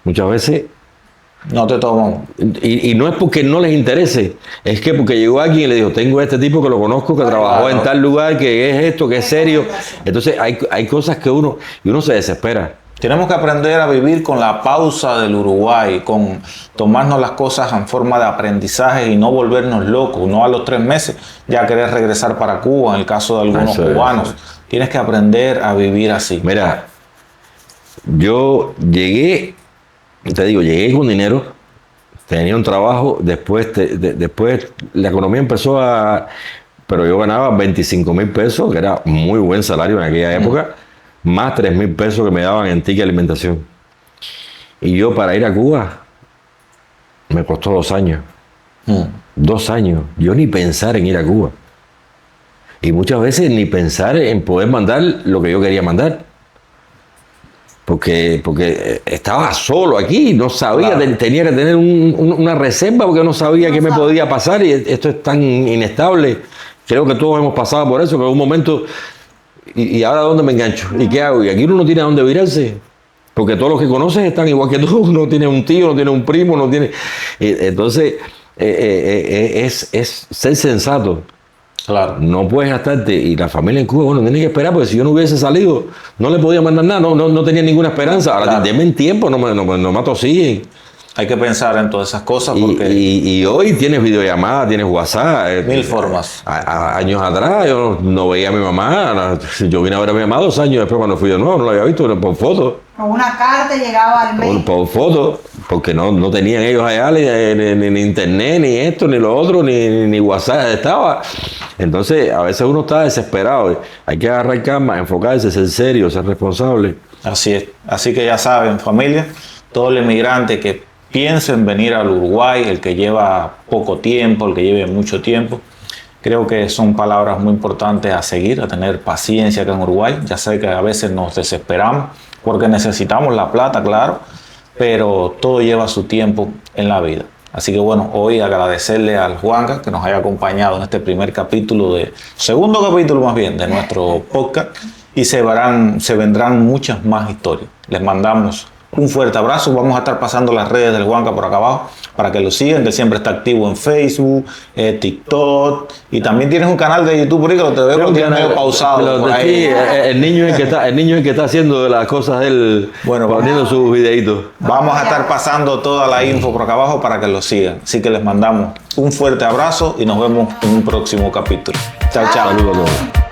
Muchas veces, No te tomo. y no es porque no les interese, es que porque llegó alguien y le dijo, tengo a este tipo que lo conozco, que trabajó en tal lugar, que es esto, que es serio. Entonces hay cosas que uno se desespera. Tenemos que aprender a vivir con la pausa del Uruguay, con tomarnos las cosas en forma de aprendizaje y no volvernos locos, no a los 3 meses ya querer regresar para Cuba, en el caso de algunos cubanos. Tienes que aprender a vivir así. Mira, yo llegué, te digo, llegué con dinero, tenía un trabajo, después la economía empezó a... Pero yo ganaba 25,000 pesos, que era muy buen salario en aquella época, más 3,000 pesos que me daban en ticket de alimentación. Y yo para ir a Cuba me costó 2 años. 2 años. Yo ni pensar en ir a Cuba. Y muchas veces ni pensar en poder mandar lo que yo quería mandar. Porque estaba solo aquí, no sabía, Claro. tenía que tener una reserva porque no sabía qué me podía pasar y esto es tan inestable. Creo que todos hemos pasado por eso, que en un momento, y ahora ¿dónde me engancho? ¿Y qué hago? Y aquí uno no tiene a dónde virarse, porque todos los que conoces están igual que tú, no tiene un tío, no tiene un primo, no tiene... Entonces, es ser sensato. Claro. No puedes gastarte, y la familia en Cuba, bueno, tiene que esperar, porque si yo no hubiese salido, no le podía mandar nada, no tenía ninguna esperanza. Ahora, Claro. denme tiempo, no me atosiguen. Hay que pensar en todas esas cosas Y, porque y hoy tienes videollamada, tienes WhatsApp. 1000 formas. Años atrás yo no veía a mi mamá. Yo vine a ver a mi mamá 2 años después cuando fui de nuevo, no la había visto por foto. Con una carta llegaba al mes. Por foto, porque no tenían ellos allá ni internet, ni esto, ni lo otro, ni WhatsApp estaba. Entonces, a veces uno está desesperado. Hay que agarrar calma, enfocarse, ser serio, ser responsable. Así es. Así que ya saben, familia, todo el inmigrante que piensa en venir al Uruguay, el que lleva poco tiempo, el que lleve mucho tiempo, creo que son palabras muy importantes a seguir, a tener paciencia acá en Uruguay. Ya sé que a veces nos desesperamos porque necesitamos la plata, claro, pero todo lleva su tiempo en la vida. Así que bueno, hoy agradecerle al Juanca que nos haya acompañado en este primer capítulo, segundo capítulo más bien, de nuestro podcast, y se vendrán muchas más historias. Les mandamos un fuerte abrazo. Vamos a estar pasando las redes del Juanca por acá abajo para que lo sigan, que siempre está activo en Facebook, TikTok, y también tienes un canal de YouTube por ahí que lo te veo que tiene medio pausado por ahí. Sí, el niño es el que está haciendo las cosas de él, Bueno, poniendo sus videitos. Vamos a estar pasando toda la info por acá abajo para que lo sigan. Así que les mandamos un fuerte abrazo y nos vemos en un próximo capítulo. Chao, chao. Saludos a todos.